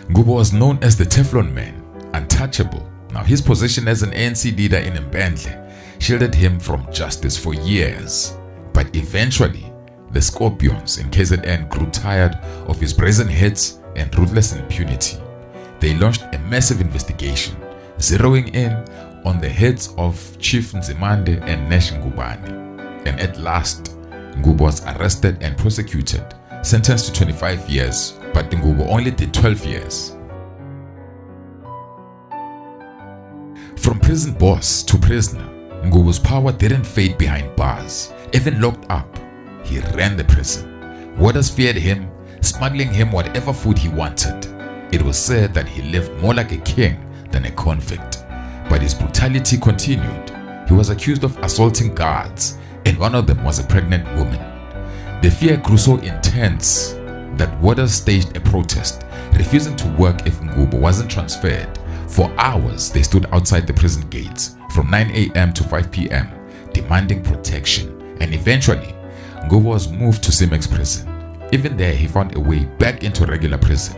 Ngubo was known as the Teflon man, untouchable. Now his position as an ANC leader in Nkabinde shielded him from justice for years. But eventually, the Scorpions in KZN grew tired of his brazen hits and ruthless impunity. They launched a massive investigation, zeroing in on the heads of Chief Nzimande and Nesh Ngubane. And at last, Ngubo was arrested and prosecuted, sentenced to 25 years, but Ngubo only did 12 years. From prison boss to prisoner, Ngubo's power didn't fade behind bars. Even locked up, he ran the prison. Warders feared him, smuggling him whatever food he wanted. It was said that he lived more like a king than a convict. But his brutality continued. He was accused of assaulting guards, and one of them was a pregnant woman. The fear grew so intense that warders staged a protest, refusing to work if Ngubo wasn't transferred. For hours, they stood outside the prison gates from 9 a.m. to 5 p.m., demanding protection, and eventually, Ngubo was moved to Simex prison. Even there, he found a way back into regular prison.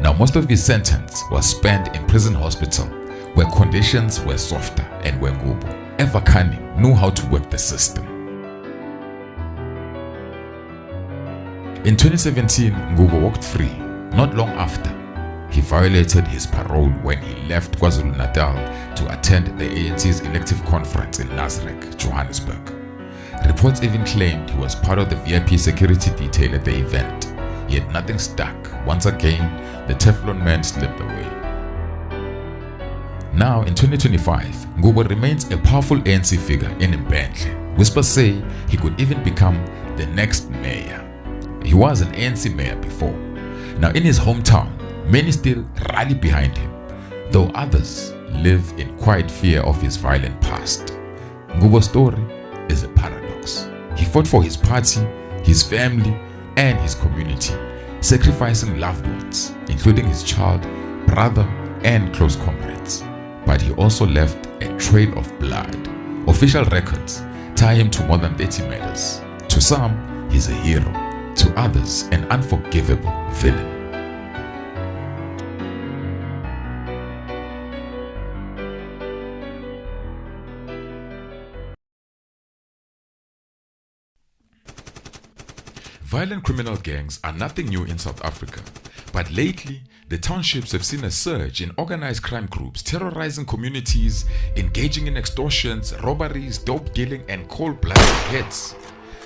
Now, most of his sentence was spent in prison hospital, where conditions were softer and where Ngubo, ever cunning, knew how to work the system. In 2017, Ngubo walked free. Not long after, he violated his parole when he left KwaZulu-Natal to attend the ANC's elective conference in Nasrec, Johannesburg. Reports even claimed he was part of the VIP security detail at the event, yet nothing stuck. Once again, the Teflon man slipped away. Now, in 2025, Ngubo remains a powerful ANC figure in Nkabinde. Whispers say he could even become the next mayor. He was an ANC mayor before. Now, in his hometown, many still rally behind him, though others live in quiet fear of his violent past. Ngubo's story is a paradox. He fought for his party, his family, and his community, sacrificing loved ones, including his child, brother, and close comrades. But he also left a trail of blood. Official records tie him to more than 30 murders. To some, he's a hero. To others, an unforgivable villain. Violent criminal gangs are nothing new in South Africa, but lately, the townships have seen a surge in organized crime groups terrorizing communities, engaging in extortions, robberies, dope dealing, and cold-blooded hits.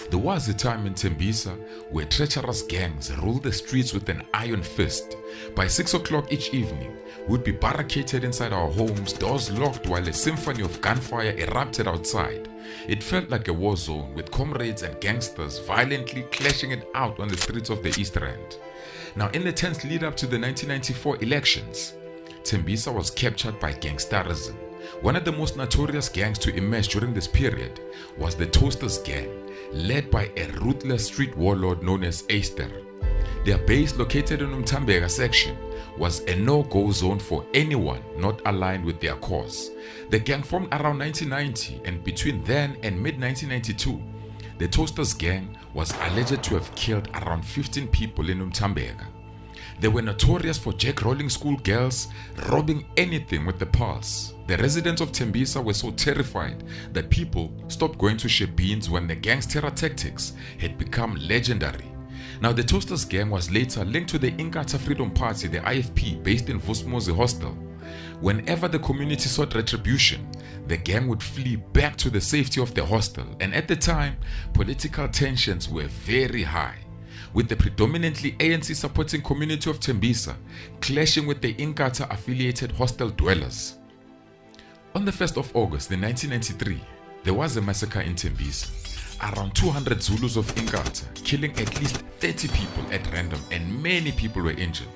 There was a time in Tembisa where treacherous gangs ruled the streets with an iron fist. By 6 o'clock each evening, we'd be barricaded inside our homes, doors locked while a symphony of gunfire erupted outside. It felt like a war zone with comrades and gangsters violently clashing it out on the streets of the East Rand. Now, in the tense lead up to the 1994 elections, Tembisa was captured by Gangsterism. One of the most notorious gangs to emerge during this period was the Toasters gang, led by a ruthless street warlord known as Aster. Their base, located in Umtambega section, was a no-go zone for anyone not aligned with their cause. The gang formed around 1990, and between then and mid-1992, the Toasters gang was alleged to have killed around 15 people in Umtambega. They were notorious for jackrolling schoolgirls, robbing anything with the pulse. The residents of Tembisa were so terrified that people stopped going to share beans when the gang's terror tactics had become legendary. Now, the Toasters gang was later linked to the Inkatha Freedom Party, the IFP, based in Vosmozi Hostel. Whenever the community sought retribution, the gang would flee back to the safety of the hostel, and at the time, political tensions were very high, with the predominantly ANC-supporting community of Tembisa clashing with the Inkatha-affiliated hostel dwellers. On the 1st of August in 1993, there was a massacre in Tembisa. Around 200 Zulus of Inkatha, killing at least 30 people at random, and many people were injured.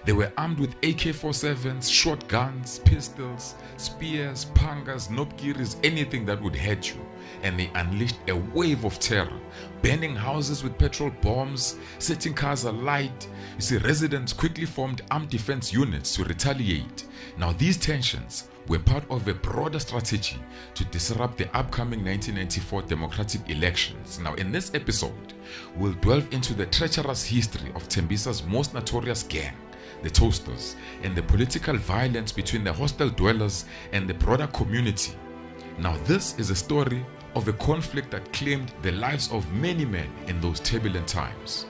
They were armed with AK-47s, shotguns, pistols, spears, pangas, nopkiris, anything that would hurt you. And they unleashed a wave of terror, burning houses with petrol bombs, setting cars alight. You see, residents quickly formed armed defense units to retaliate. Now, these tensions were part of a broader strategy to disrupt the upcoming 1994 democratic elections. Now, in this episode, we'll delve into the treacherous history of Tembisa's most notorious gang, the Toasters, and the political violence between the hostel dwellers and the broader community. Now, this is a story of a conflict that claimed the lives of many men in those turbulent times.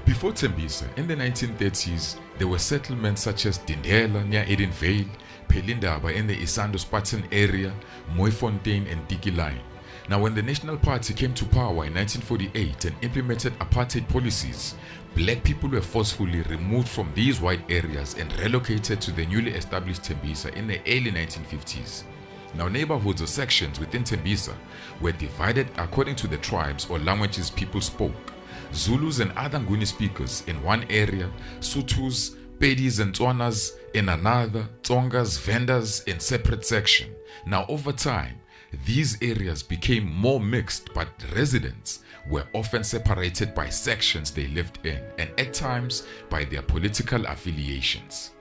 Before Tembisa, in the 1930s, there were settlements such as Dindela near Edenvale, Pelindaba in the Isando Spartan area, Mooifontein and Diki Line. Now, when the National Party came to power in 1948 and implemented apartheid policies, black people were forcefully removed from these white areas and relocated to the newly established Tembisa in the early 1950s. Now, neighborhoods or sections within Tembisa were divided according to the tribes or languages people spoke. Zulus and other Nguni speakers in one area, Sothos, Pedis and Tswanas in another, Tsongas, vendors in separate section. Now, over time, these areas became more mixed, but residents were often separated by sections they lived in and at times by their political affiliations.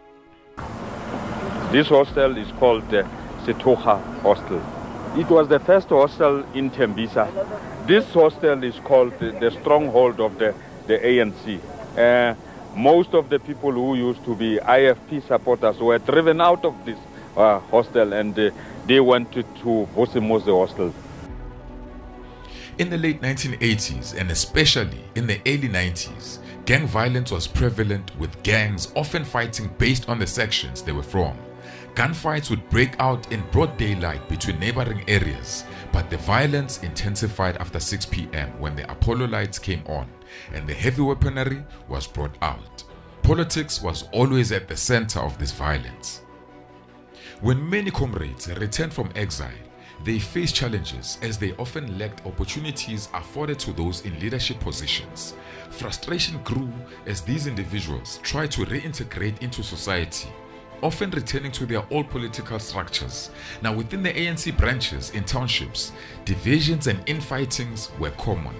This hostel is called the Setoga Hostel. It was the first hostel in Tembisa. This hostel is called the stronghold of the ANC. Most of the people who used to be IFP supporters were driven out of this hostel and they went to Hostel Hostel. In the late 1980s and especially in the early 90s, gang violence was prevalent, with gangs often fighting based on the sections they were from. Gunfights would break out in broad daylight between neighboring areas, but the violence intensified after 6 p.m. when the Apollo lights came on and the heavy weaponry was brought out. Politics was always at the center of this violence. When many comrades returned from exile, they faced challenges as they often lacked opportunities afforded to those in leadership positions. Frustration grew as these individuals tried to reintegrate into society, often returning to their old political structures. Now, within the ANC branches in townships, divisions and infightings were common,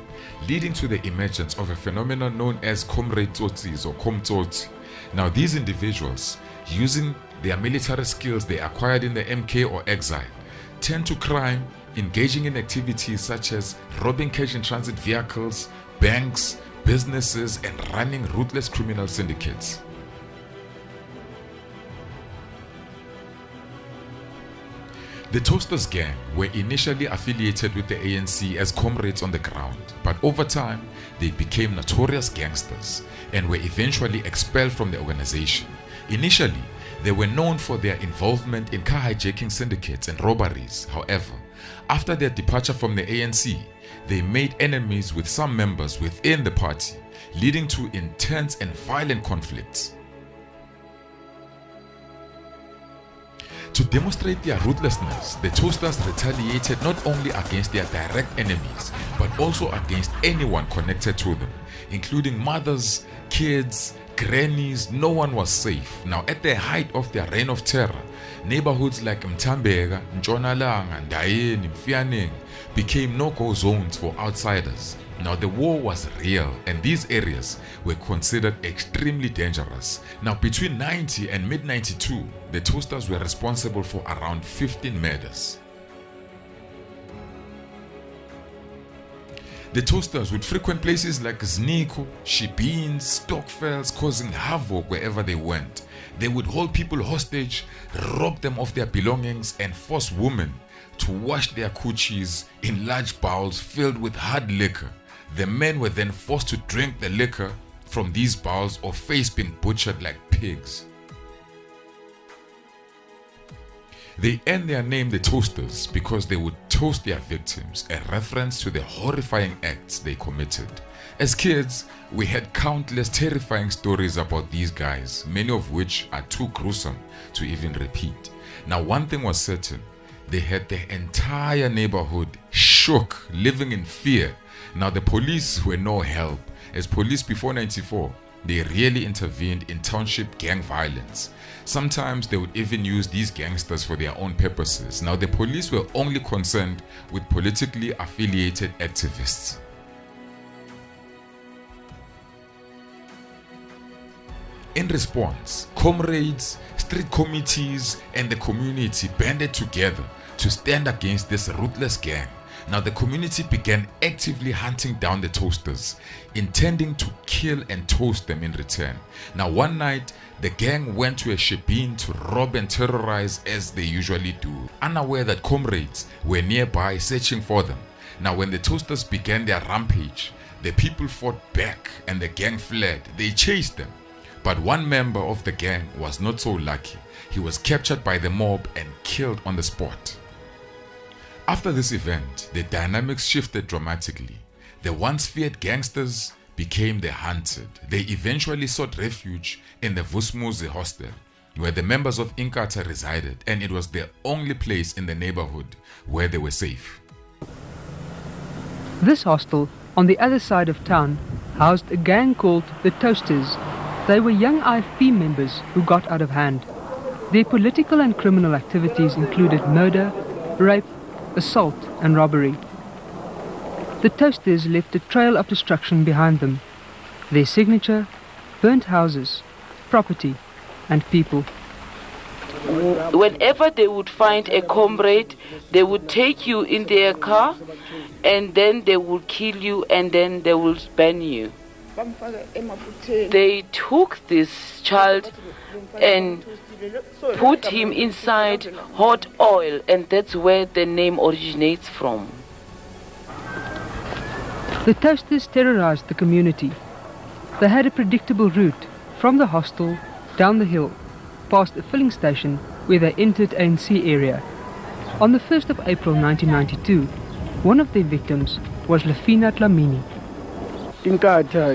leading to the emergence of a phenomenon known as comrade tsotsis or komtsotsi. Now, these individuals, using their military skills they acquired in the MK or exile, tend to crime, engaging in activities such as robbing cash in transit vehicles, banks, businesses, and running ruthless criminal syndicates. The Toasters gang were initially affiliated with the ANC as comrades on the ground, but over time they became notorious gangsters and were eventually expelled from the organization. Initially, they were known for their involvement in car hijacking syndicates and robberies. However, after their departure from the ANC, they made enemies with some members within the party, leading to intense and violent conflicts. To demonstrate their ruthlessness, the Toasters retaliated not only against their direct enemies, but also against anyone connected to them, including mothers, kids, grannies. No one was safe. Now, at the height of their reign of terror, neighborhoods like Mtambega, Ntshonalanga, Ndayeni, Mfianeng became no-go zones for outsiders. Now, the war was real and these areas were considered extremely dangerous. Now, between 90 and mid-92, the Toasters were responsible for around 15 murders. The Toasters would frequent places like Zniko, Shibines, Stockfells, causing havoc wherever they went. They would hold people hostage, rob them of their belongings, and force women to wash their coochies in large bowls filled with hard liquor. The men were then forced to drink the liquor from these bowls or face being butchered like pigs. They earned their name the Toasters because they would toast their victims, a reference to the horrifying acts they committed. As kids, we had countless terrifying stories about these guys, many of which are too gruesome to even repeat. Now, one thing was certain: they had the entire neighborhood shook, living in fear. Now, the police were no help, as police before 94, they really intervened in township gang violence. Sometimes they would even use these gangsters for their own purposes. Now, the police were only concerned with politically affiliated activists. In response, comrades, street committees, and the community banded together to stand against this ruthless gang. Now, the community began actively hunting down the Toasters, intending to kill and toast them in return. Now, one night, the gang went to a shebeen to rob and terrorize as they usually do, unaware that comrades were nearby searching for them. Now, when the Toasters began their rampage, the people fought back and the gang fled. They chased them. But one member of the gang was not so lucky. He was captured by the mob and killed on the spot. After this event, the dynamics shifted dramatically. The once feared gangsters became the hunted. They eventually sought refuge in the Vusmuzi Hostel, where the members of Inkatha resided, and it was the only place in the neighborhood where they were safe. This hostel, on the other side of town, housed a gang called the Toasters. They were young IFP members who got out of hand. Their political and criminal activities included murder, rape, assault and robbery. The Toasters left a trail of destruction behind them. Their signature: burnt houses, property and people. Whenever they would find a comrade, they would take you in their car and then they would kill you and then they would burn you. They took this child and put him inside hot oil, and that's where the name originates from. The Toasters terrorized the community. They had a predictable route from the hostel down the hill, past a filling station where they entered ANC area. On the 1st of April 1992, one of their victims was Lafina Dlamini. Inkatha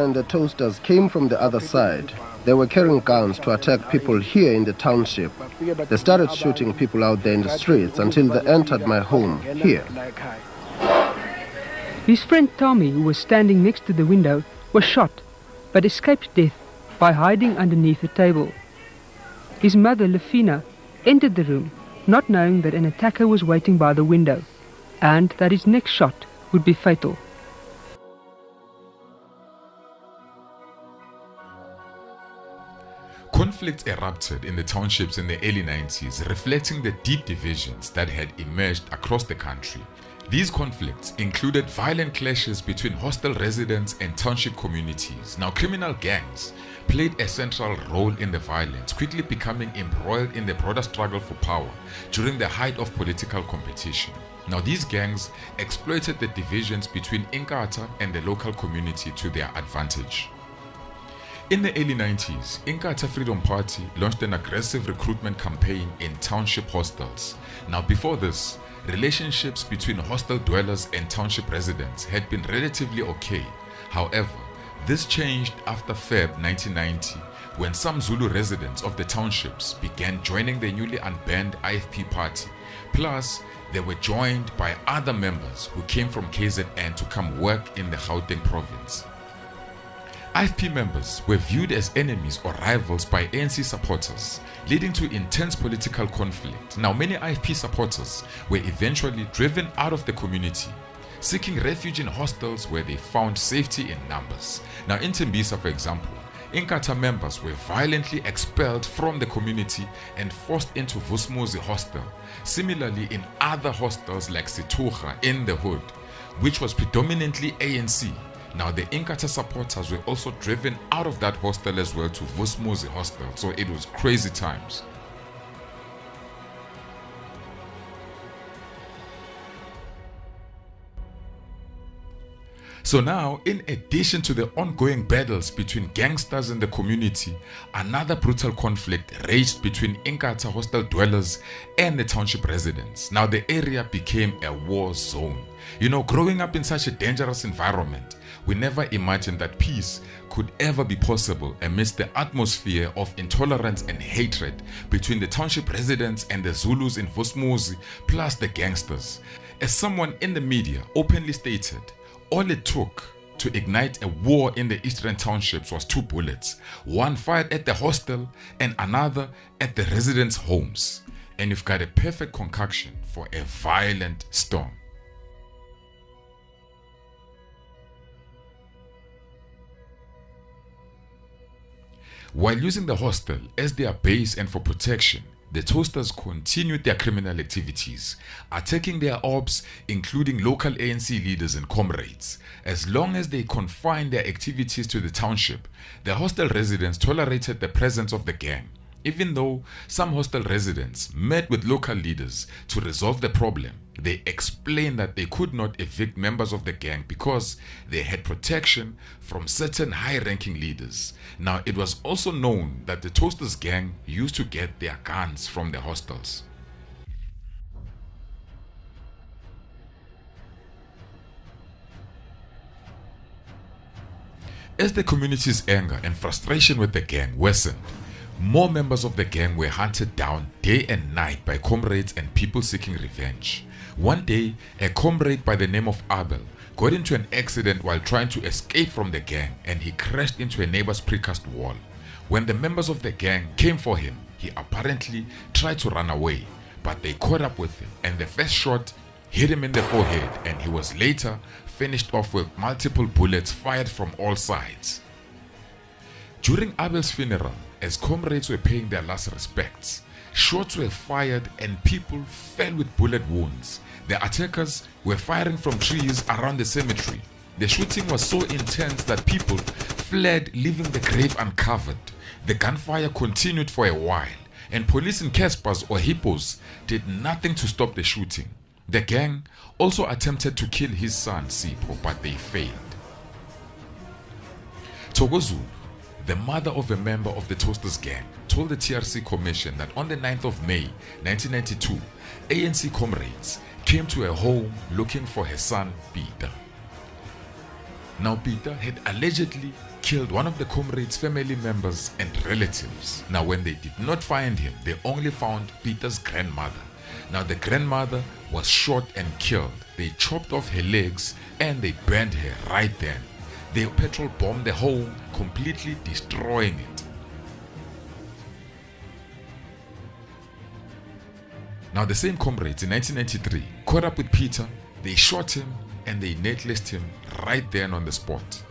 and the Toasters came from the other side. They were carrying guns to attack people here in the township. They started shooting people out there in the streets until they entered my home here. His friend Tommy, who was standing next to the window, was shot but escaped death by hiding underneath a table. His mother, Lafina, entered the room, not knowing that an attacker was waiting by the window and that his next shot would be fatal. Conflicts erupted in the townships in the early 90s, reflecting the deep divisions that had emerged across the country. These conflicts included violent clashes between hostel residents and township communities. Now, criminal gangs played a central role in the violence, quickly becoming embroiled in the broader struggle for power during the height of political competition. Now, these gangs exploited the divisions between Inkatha and the local community to their advantage. In the early 90s, Inkatha Freedom Party launched an aggressive recruitment campaign in township hostels. Now, before this, relationships between hostel dwellers and township residents had been relatively okay. However, this changed after Feb 1990, when some Zulu residents of the townships began joining the newly unbanned IFP party. Plus, they were joined by other members who came from KZN to come work in the Gauteng province. IFP members were viewed as enemies or rivals by ANC supporters, leading to intense political conflict. Now, many IFP supporters were eventually driven out of the community, seeking refuge in hostels where they found safety in numbers. Now, in Tembisa, for example, Inkatha members were violently expelled from the community and forced into Vusmuzi Hostel. Similarly, in other hostels like Situha in the hood, which was predominantly ANC. Now, the Inkatha supporters were also driven out of that hostel as well to Vusmuzi Hostel, so it was crazy times. So now, in addition to the ongoing battles between gangsters in the community, another brutal conflict raged between Inkatha hostel dwellers and the township residents. Now, the area became a war zone. You know, growing up in such a dangerous environment, we never imagined that peace could ever be possible amidst the atmosphere of intolerance and hatred between the township residents and the Zulus in Vusmuzi, plus the gangsters. As someone in the media openly stated, all it took to ignite a war in the eastern townships was 2 bullets, one fired at the hostel and another at the residents' homes. And you've got a perfect concoction for a violent storm. While using the hostel as their base and for protection, the Toasters continued their criminal activities, attacking their ops, including local ANC leaders and comrades. As long as they confined their activities to the township, the hostel residents tolerated the presence of the gang. Even though some hostel residents met with local leaders to resolve the problem, they explained that they could not evict members of the gang because they had protection from certain high-ranking leaders. Now, it was also known that the Toasters gang used to get their guns from the hostels. As the community's anger and frustration with the gang worsened, more members of the gang were hunted down day and night by comrades and people seeking revenge. One day, a comrade by the name of Abel got into an accident while trying to escape from the gang, and he crashed into a neighbor's precast wall. When the members of the gang came for him, he apparently tried to run away, but they caught up with him, and the first shot hit him in the forehead, and he was later finished off with multiple bullets fired from all sides. During Abel's funeral, as comrades were paying their last respects, shots were fired and people fell with bullet wounds. The attackers were firing from trees around the cemetery. The shooting was so intense that people fled, leaving the grave uncovered. The gunfire continued for a while, and police in Caspers or hippos did nothing to stop the shooting. The gang also attempted to kill his son Sipho, but they failed. Thokozulu, the mother of a member of the Toasters gang, told the TRC Commission that on the 9th of May 1992, ANC comrades came to a home looking for her son Peter. Now Peter had allegedly killed one of the comrades' family members and relatives. Now when they did not find him, they only found Peter's grandmother. Now the grandmother was shot and killed. They chopped off her legs and they burned her right then. They petrol bombed the home, completely destroying it. Now the same comrades in 1993 caught up with Peter, they shot him and they necklaced him right then on the spot.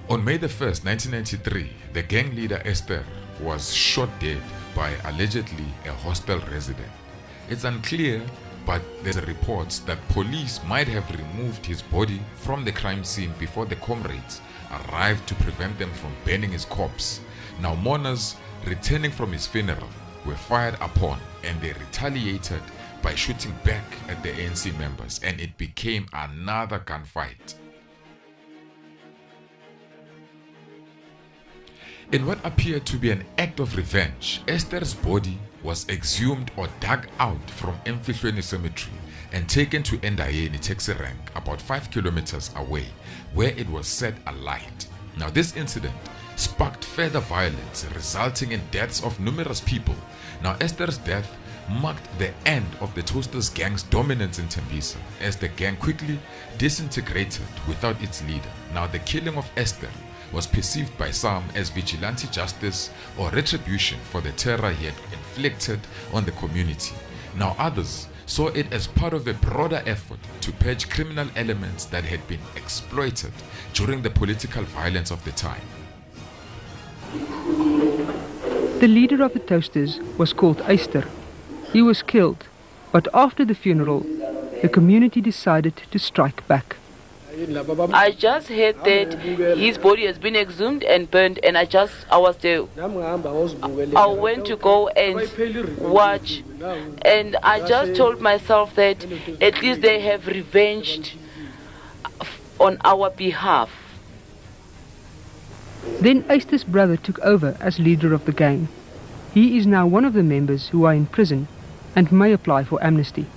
On May the 1st, 1993, the gang leader Esther was shot dead by allegedly a hostel resident. It's unclear, but there's reports that police might have removed his body from the crime scene before the comrades arrived to prevent them from burning his corpse. Now mourners returning from his funeral were fired upon, and they retaliated by shooting back at the ANC members, and it became another gunfight. In what appeared to be an act of revenge, Esther's body was exhumed or dug out from Mfihlweni Cemetery and taken to Endayeni taxi rank about 5 kilometers away, where it was set alight. Now this incident sparked further violence, resulting in deaths of numerous people. Now Esther's death marked the end of the Toasters gang's dominance in Tembisa, as the gang quickly disintegrated without its leader. Now the killing of Esther was perceived by some as vigilante justice or retribution for the terror he had inflicted on the community. Now others saw it as part of a broader effort to purge criminal elements that had been exploited during the political violence of the time. The leader of the Toasters was called Eyster. He was killed, but after the funeral, the community decided to strike back. I just heard that his body has been exhumed and burned, and I was there. I went to go and watch, and I just told myself that at least they have revenged on our behalf. Then Eyster's brother took over as leader of the gang. He is now one of the members who are in prison and may apply for amnesty.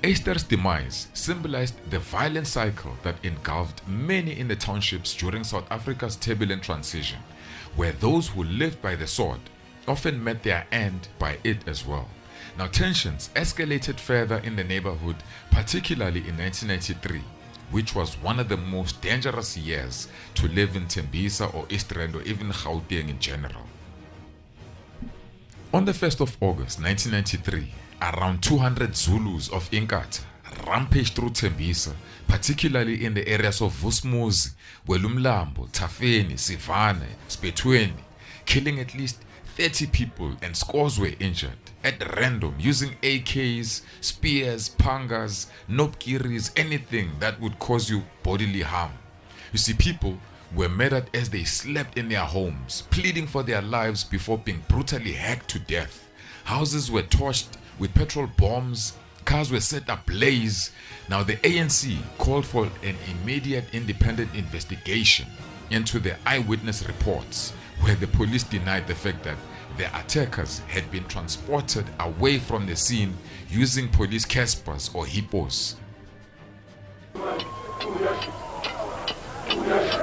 Eyster's demise symbolized the violent cycle that engulfed many in the townships during South Africa's turbulent transition, where those who lived by the sword often met their end by it as well. Now tensions escalated further in the neighborhood, particularly in 1993, which was one of the most dangerous years to live in Tembisa or East Rand or even Gauteng in general. On the 1st of August 1993, around 200 Zulus of Inkatha rampaged through Tembisa, particularly in the areas of Vusmuzi, Welumlambo, Tafeni, Sivane, Spetweni, killing at least 30 people and scores were injured at random using AKs, spears, pangas, nopkiris, anything that would cause you bodily harm. You see, people were murdered as they slept in their homes, pleading for their lives before being brutally hacked to death. Houses were torched with petrol bombs, cars were set ablaze. Now the ANC called for an immediate independent investigation into the eyewitness reports, where the police denied the fact that the attackers had been transported away from the scene using police Caspers or hippos.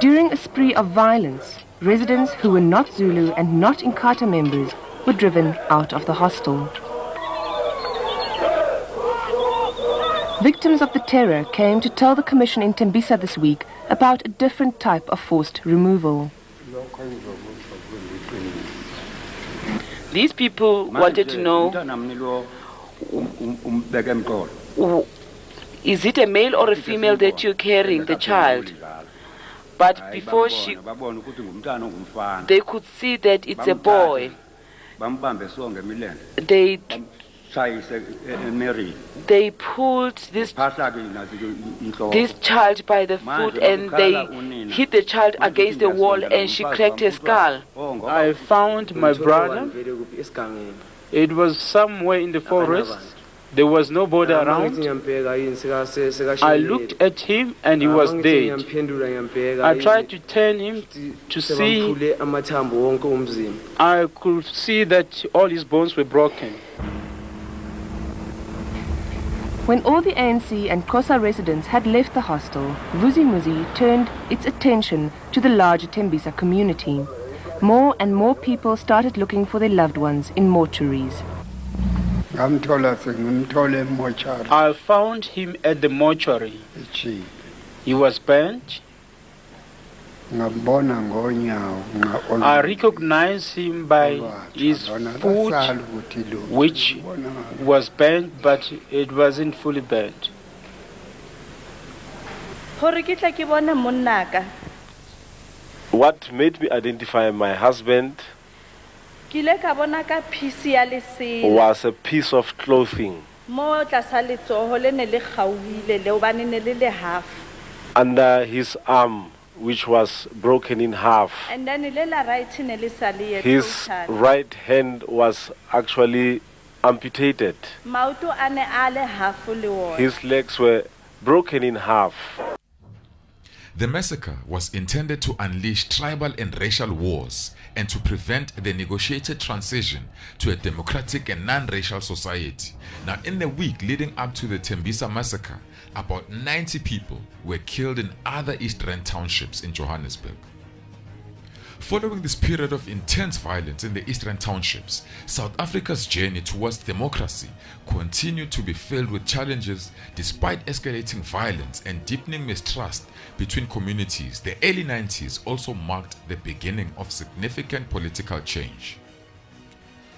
During a spree of violence, residents who were not Zulu and not Inkatha members were driven out of the hostel. Victims of the terror came to tell the commission in Tembisa this week about a different type of forced removal. These people wanted to know, is it a male or a female that you're carrying, the child? But before they could see that it's a boy. They pulled this child by the foot and they hit the child against the wall and she cracked her skull. I found my brother. It was somewhere in the forest. There was nobody around. I looked at him and he was dead. I tried to turn him to see. I could see that all his bones were broken. When all the ANC and Xhosa residents had left the hostel, Vuzimuzi turned its attention to the larger Tembisa community. More and more people started looking for their loved ones in mortuaries. I found him at the mortuary. He was burnt. I recognized him by his foot, which was burnt, but it wasn't fully burnt. What made me identify my husband was a piece of clothing under his arm, which was broken in half. His right hand was actually amputated. His legs were broken in half. The massacre was intended to unleash tribal and racial wars and to prevent the negotiated transition to a democratic and non-racial society. Now, in the week leading up to the Tembisa massacre, about 90 people were killed in other East Rand townships in Johannesburg. Following this period of intense violence in the Eastern townships, South Africa's journey towards democracy continued to be filled with challenges despite escalating violence and deepening mistrust between communities. The early 90s also marked the beginning of significant political change.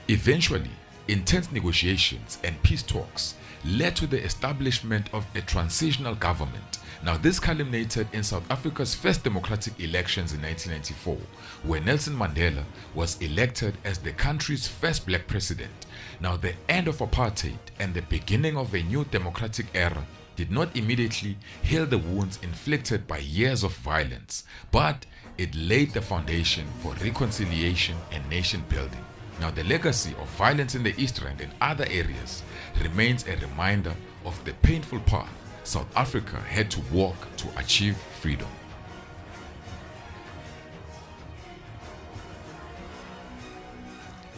Eventually, intense negotiations and peace talks led to the establishment of a transitional government. Now, this culminated in South Africa's first democratic elections in 1994, where Nelson Mandela was elected as the country's first black president. Now, the end of apartheid and the beginning of a new democratic era did not immediately heal the wounds inflicted by years of violence, but it laid the foundation for reconciliation and nation building. Now, the legacy of violence in the East Rand and other areas remains a reminder of the painful path South Africa had to walk to achieve freedom.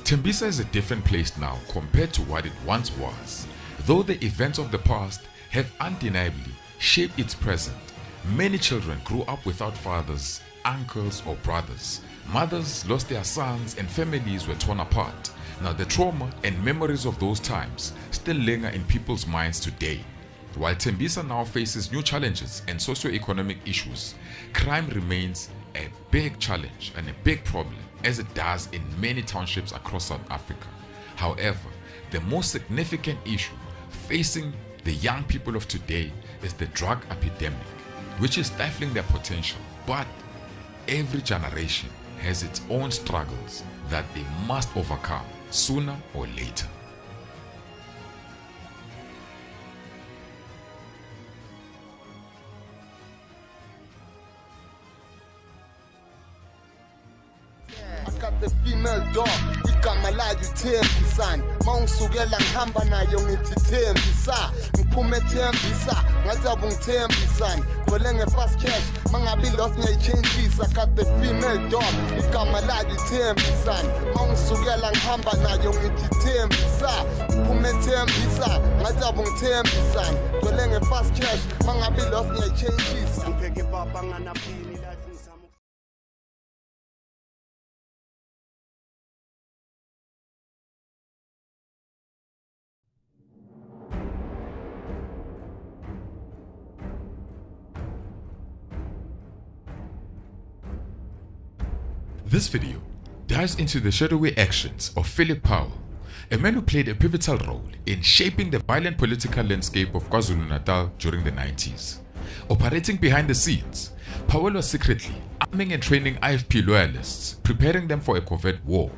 Tembisa is a different place now compared to what it once was. Though the events of the past have undeniably shaped its present, many children grew up without fathers, uncles or brothers. Mothers lost their sons and families were torn apart. Now, the trauma and memories of those times still linger in people's minds today. While Tembisa now faces new challenges and socio-economic issues, crime remains a big challenge and a big problem, as it does in many townships across South Africa. However, the most significant issue facing the young people of today is the drug epidemic, which is stifling their potential. But every generation has its own struggles that they must overcome sooner or later. The female dog igama layo Tembisa mawungisukela ngihamba nayo ngithi Tembisa ngiphume Tembisa ngathi abungithembisa ngole nge-fast cash mangabe lost ngiyayichangeisa. Got the female dog igama layo Tembisa mawungisukela ngihamba nayo ngithi Tembisa ngiphume Tembisa ngathi abungithembisa ngole nge-fast cash mangabe lost ngiyayichangeisa. This video dives into the shadowy actions of Philip Powell, a man who played a pivotal role in shaping the violent political landscape of KwaZulu-Natal during the 90s. Operating behind the scenes, Powell was secretly arming and training IFP loyalists, preparing them for a covert war.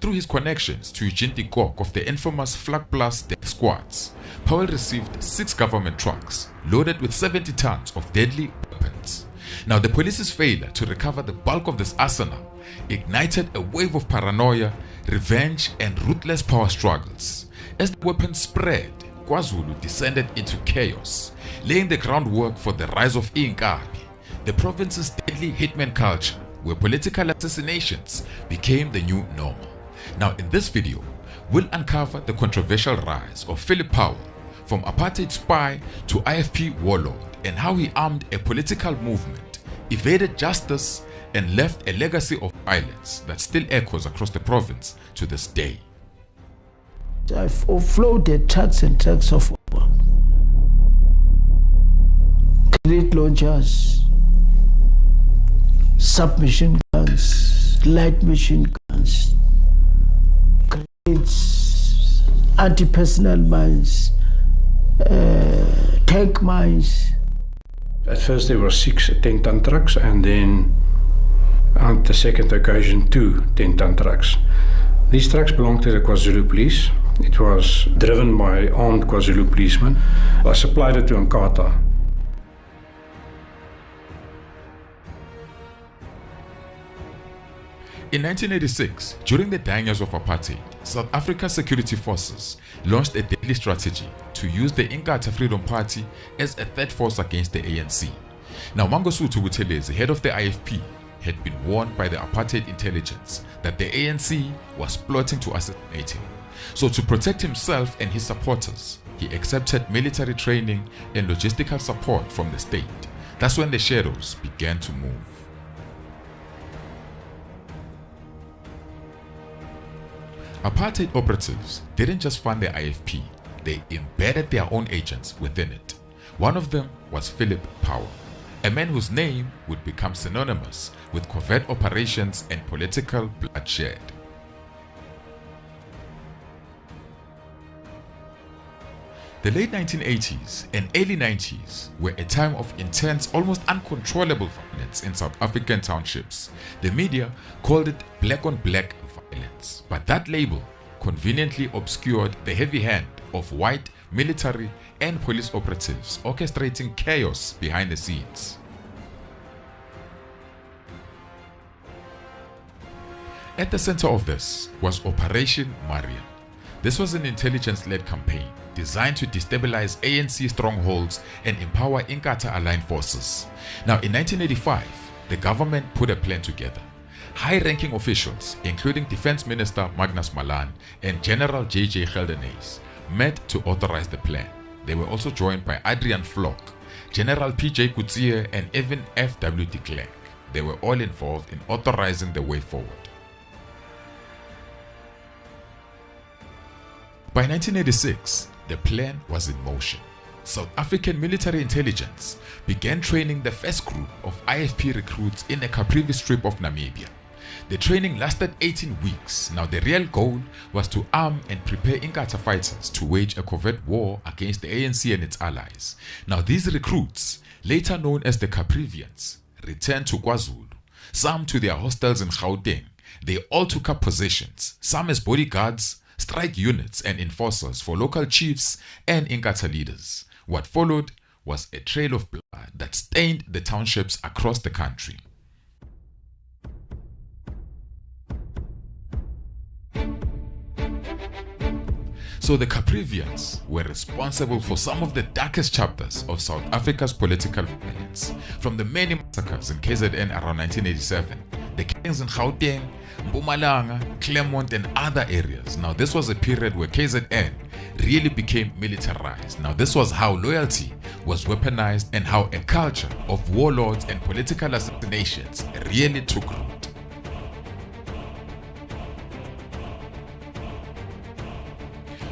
Through his connections to Eugene de Kock of the infamous Flag Plus death squads, Powell received 6 government trucks loaded with 70 tons of deadly weapons. Now, the police's failure to recover the bulk of this arsenal ignited a wave of paranoia, revenge, and ruthless power struggles. As the weapons spread, KwaZulu descended into chaos, laying the groundwork for the rise of Nkabinde, the province's deadly hitman culture, where political assassinations became the new normal. Now, in this video, we'll uncover the controversial rise of Philip Powell, from apartheid spy to IFP warlord, and how he armed a political movement, evaded justice, and left a legacy of violence that still echoes across the province to this day. I've offloaded trucks and trucks of grenade launchers, submachine guns, light machine guns, grenades, anti-personnel mines, tank mines. At first there were 6 10-ton trucks, and then on the second occasion 2 10-ton trucks. These trucks belonged to the KwaZulu police. It was driven by armed KwaZulu policemen. I supplied it to Nkata. In 1986, during the dying years of apartheid, South Africa's security forces launched a deadly strategy to use the Inkatha Freedom Party as a third force against the ANC. Now, Mangosuthu Buthelezi, head of the IFP, had been warned by the apartheid intelligence that the ANC was plotting to assassinate him. So, to protect himself and his supporters, he accepted military training and logistical support from the state. That's when the shadows began to move. Apartheid operatives didn't just fund the IFP, they embedded their own agents within it. One of them was Philip Powell, a man whose name would become synonymous with covert operations and political bloodshed. The late 1980s and early 90s were a time of intense, almost uncontrollable violence in South African townships. The media called it black-on-black violence, but that label conveniently obscured the heavy hand of white military and police operatives orchestrating chaos behind the scenes. At the center of this was Operation Mariam. This was an intelligence-led campaign designed to destabilize ANC strongholds and empower Inkatha-aligned forces. Now, in 1985, the government put a plan together. High-ranking officials, including Defense Minister Magnus Malan and General J.J. Geldenhuys, met to authorize the plan. They were also joined by Adrian Flock, General P.J. Kutsie, and even F.W. de Klerk. They were all involved in authorizing the way forward. By 1986, the plan was in motion. South African military intelligence began training the first group of IFP recruits in the Caprivi Strip of Namibia. The training lasted 18 weeks. Now, the real goal was to arm and prepare Inkatha fighters to wage a covert war against the ANC and its allies. Now, these recruits, later known as the Caprivians, returned to KwaZulu, some to their hostels in Gauteng. They all took up positions, some as bodyguards, strike units, and enforcers for local chiefs and Inkatha leaders. What followed was a trail of blood that stained the townships across the country. So the Caprivians were responsible for some of the darkest chapters of South Africa's political violence, from the many massacres in KZN around 1987, the killings in Gauteng, Mpumalanga, Claremont, and other areas. Now, this was a period where KZN really became militarized. Now, this was how loyalty was weaponized and how a culture of warlords and political assassinations really took root.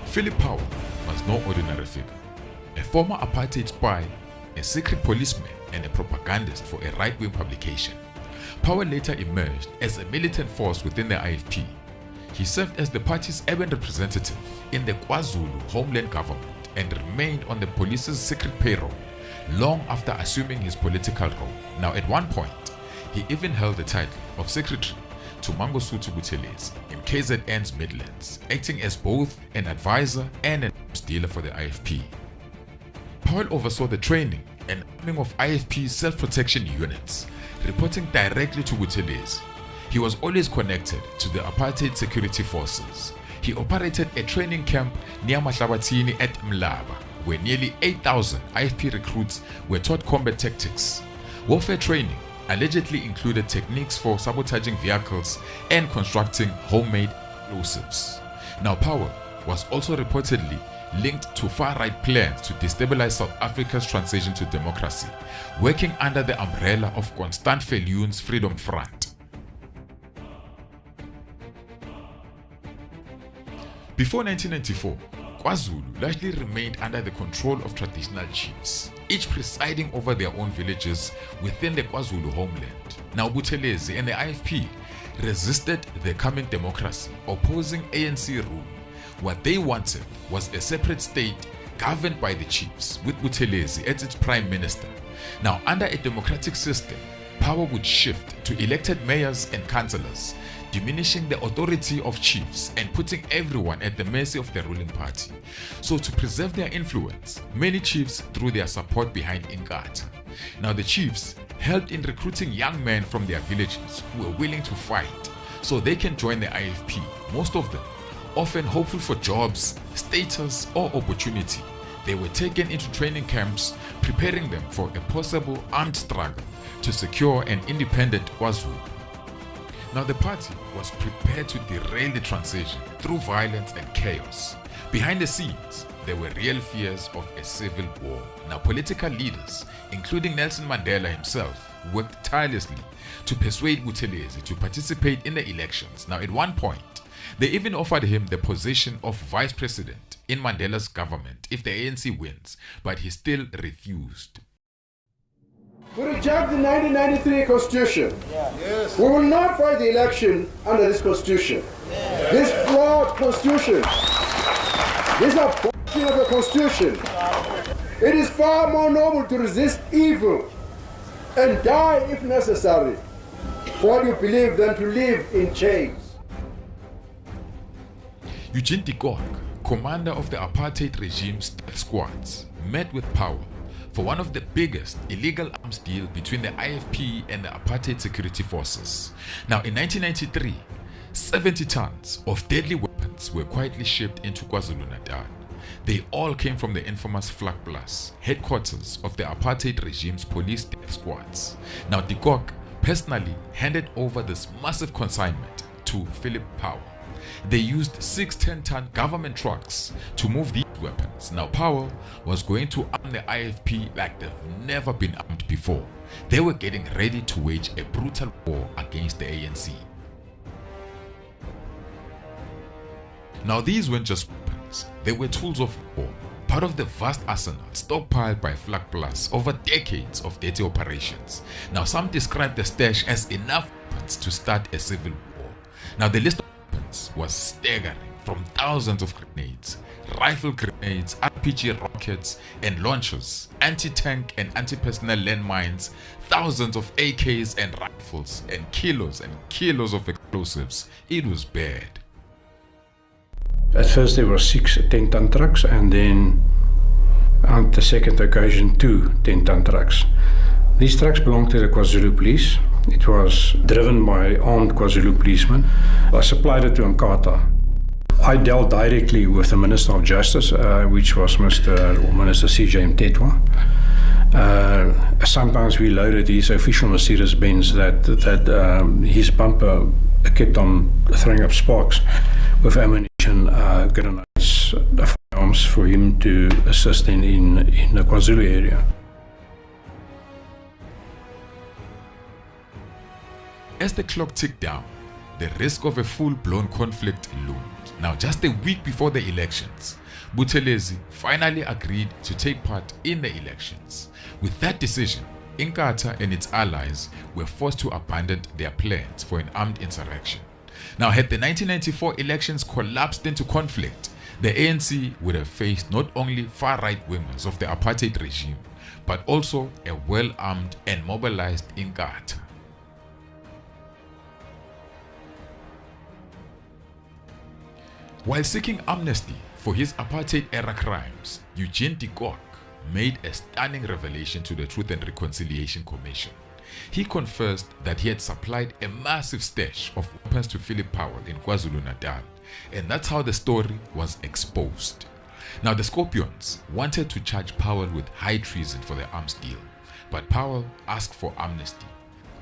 Philip Powell was no ordinary figure. A former apartheid spy, a secret policeman, and a propagandist for a right-wing publication. Powell later emerged as a militant force within the IFP. He served as the party's urban representative in the KwaZulu homeland government and remained on the police's secret payroll long after assuming his political role. Now, at one point, he even held the title of secretary to Mangosuthu Buthelezi in KZN's Midlands, acting as both an advisor and an arms dealer for the IFP. Powell oversaw the training and arming of IFP self-protection units, reporting directly to Buthelezi. He was always connected to the apartheid security forces. He operated a training camp near Mahlabathini at Mlaba, where nearly 8,000 IFP recruits were taught combat tactics. Warfare training allegedly included techniques for sabotaging vehicles and constructing homemade explosives. Now, Powell was also reportedly linked to far-right plans to destabilize South Africa's transition to democracy, working under the umbrella of Constant Viljoen's Freedom Front. Before 1994, KwaZulu largely remained under the control of traditional chiefs, each presiding over their own villages within the KwaZulu homeland. Now, Buthelezi and the IFP resisted the coming democracy, opposing ANC rule. What they wanted was a separate state governed by the chiefs, with Buthelezi as its prime minister. Now, under a democratic system, power would shift to elected mayors and councillors, diminishing the authority of chiefs and putting everyone at the mercy of the ruling party. So, to preserve their influence, many chiefs threw their support behind Inkatha. Now, the chiefs helped in recruiting young men from their villages who were willing to fight so they can join the IFP, most of them often hopeful for jobs, status, or opportunity. They were taken into training camps, preparing them for a possible armed struggle to secure an independent KwaZulu. Now, the party was prepared to derail the transition through violence and chaos. Behind the scenes, there were real fears of a civil war. Now, political leaders, including Nelson Mandela himself, worked tirelessly to persuade Buthelezi to participate in the elections. Now, at one point, they even offered him the position of vice president in Mandela's government if the ANC wins, but he still refused. We reject the 1993 Constitution. Yes. We will not fight the election under this Constitution. Yes. This flawed Constitution. This is a bullshit of a Constitution. It is far more noble to resist evil and die if necessary for what you believe than to live in chains. Eugene de Kock, commander of the apartheid regime's death squads, met with Powell for one of the biggest illegal arms deals between the IFP and the apartheid security forces. Now, in 1993, 70 tons of deadly weapons were quietly shipped into KwaZulu-Natal. They all came from the infamous Flak Plus, headquarters of the apartheid regime's police death squads. Now, de Kock personally handed over this massive consignment to Philip Powell. They used 6 10-ton government trucks to move these weapons. Now, Powell was going to arm the IFP like they've never been armed before. They were getting ready to wage a brutal war against the ANC. Now, these weren't just weapons, they were tools of war, part of the vast arsenal stockpiled by Flak Plus over decades of dirty operations. Now, some describe the stash as enough weapons to start a civil war. Now, the list of weapons was staggering, from thousands of grenades, rifle grenades, RPG rockets and launchers, anti-tank and anti-personnel landmines, thousands of AKs and rifles, and kilos of explosives. It was bad. At first there were 6 10-ton trucks, and then on the second occasion 2 10-ton trucks. These trucks belonged to the KwaZulu police. It was driven by armed KwaZulu policemen. I supplied it to Nkatha. I dealt directly with the Minister of Justice, which was Minister CJ Mtetwa. Sometimes we loaded his official Mercedes-Benz that his bumper kept on throwing up sparks with ammunition, grenades, firearms for him to assist in the KwaZulu area. As the clock ticked down, the risk of a full-blown conflict loomed. Now, just a week before the elections, Buthelezi finally agreed to take part in the elections. With that decision, Inkatha and its allies were forced to abandon their plans for an armed insurrection. Now, had the 1994 elections collapsed into conflict, the ANC would have faced not only far-right wingers of the apartheid regime, but also a well-armed and mobilized Inkatha. While seeking amnesty for his apartheid-era crimes, Eugene de Kock made a stunning revelation to the Truth and Reconciliation Commission. He confessed that he had supplied a massive stash of weapons to Philip Powell in KwaZulu-Natal, and that's how the story was exposed. Now, the Scorpions wanted to charge Powell with high treason for the arms deal, but Powell asked for amnesty.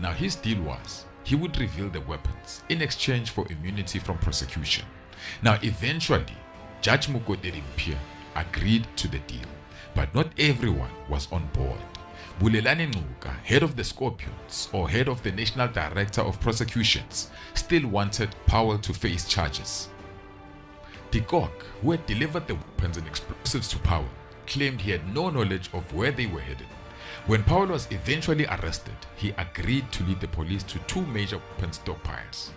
Now, his deal was he would reveal the weapons in exchange for immunity from prosecution. Now, eventually, Judge Mukoteri Mpia agreed to the deal, but not everyone was on board. Bulelani Nguka, head of the Scorpions or head of the National Director of Prosecutions, still wanted Powell to face charges. De Kock, who had delivered the weapons and explosives to Powell, claimed he had no knowledge of where they were headed. When Powell was eventually arrested, he agreed to lead the police to two major weapons stockpiles.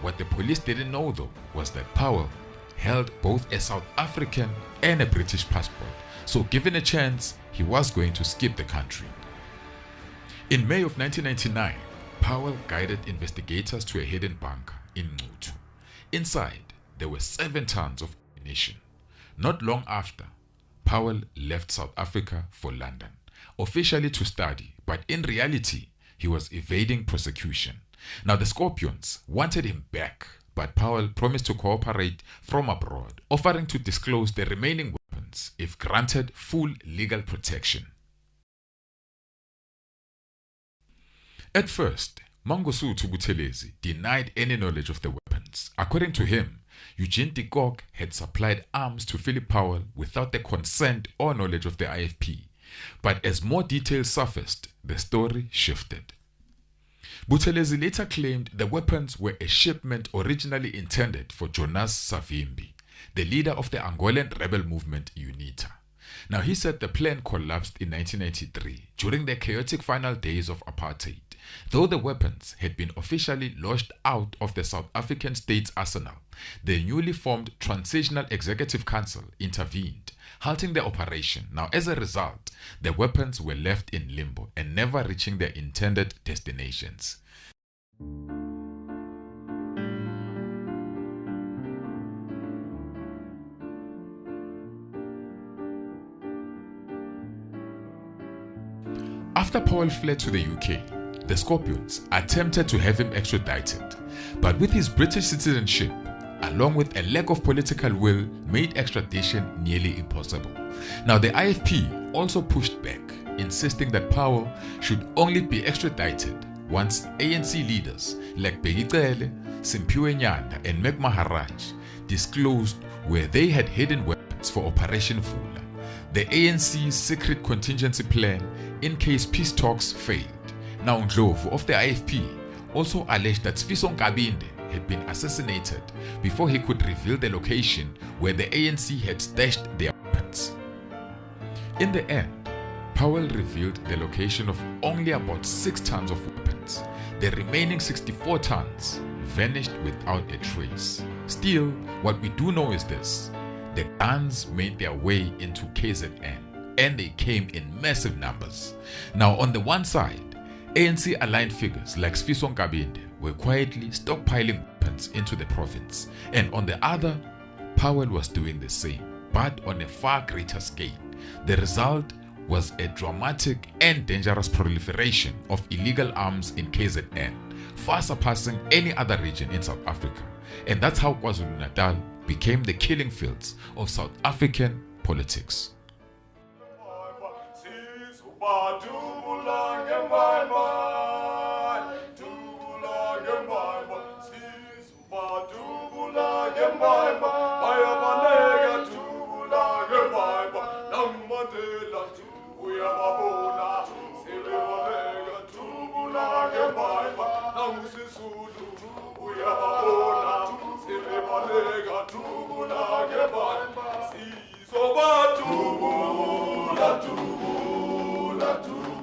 What the police didn't know, though, was that Powell held both a South African and a British passport, so given a chance, he was going to skip the country. In May of 1999, Powell guided investigators to a hidden bunker in Ngcutu. Inside, there were 7 tons of ammunition. Not long after, Powell left South Africa for London, officially to study, but in reality, he was evading prosecution. Now, the Scorpions wanted him back, but Powell promised to cooperate from abroad, offering to disclose the remaining weapons if granted full legal protection. At first, Mangosuthu Buthelezi denied any knowledge of the weapons. According to him, Eugene de Kock had supplied arms to Philip Powell without the consent or knowledge of the IFP. But as more details surfaced, the story shifted. Buthelezi later claimed the weapons were a shipment originally intended for Jonas Savimbi, the leader of the Angolan rebel movement UNITA. Now, he said the plan collapsed in 1993 during the chaotic final days of apartheid. Though the weapons had been officially lodged out of the South African state's arsenal, the newly formed Transitional Executive Council intervened, halting the operation. Now, as a result, the weapons were left in limbo and never reaching their intended destinations. After Powell fled to the UK, the Scorpions attempted to have him extradited, but with his British citizenship, along with a lack of political will, made extradition nearly impossible. Now, the IFP also pushed back, insisting that Powell should only be extradited once ANC leaders like Bheki Cele, Simphiwe Nyanda and Meg Maharaj disclosed where they had hidden weapons for Operation Vula, the ANC's secret contingency plan in case peace talks failed. Now, Ndlovu of the IFP also alleged that Sifiso Nkabinde had been assassinated before he could reveal the location where the ANC had stashed their weapons. In the end, Powell revealed the location of only about 6 tons of weapons. The remaining 64 tons vanished without a trace. Still, what we do know is this: the guns made their way into KZN, and they came in massive numbers. Now, on the one side, ANC-aligned figures like Sifiso Nkabinde were quietly stockpiling weapons into the province, and on the other, Powell was doing the same, but on a far greater scale. The result was a dramatic and dangerous proliferation of illegal arms in KZN, far surpassing any other region in South Africa, and that's how KwaZulu-Natal became the killing fields of South African politics. Tubula, tubula, tubula.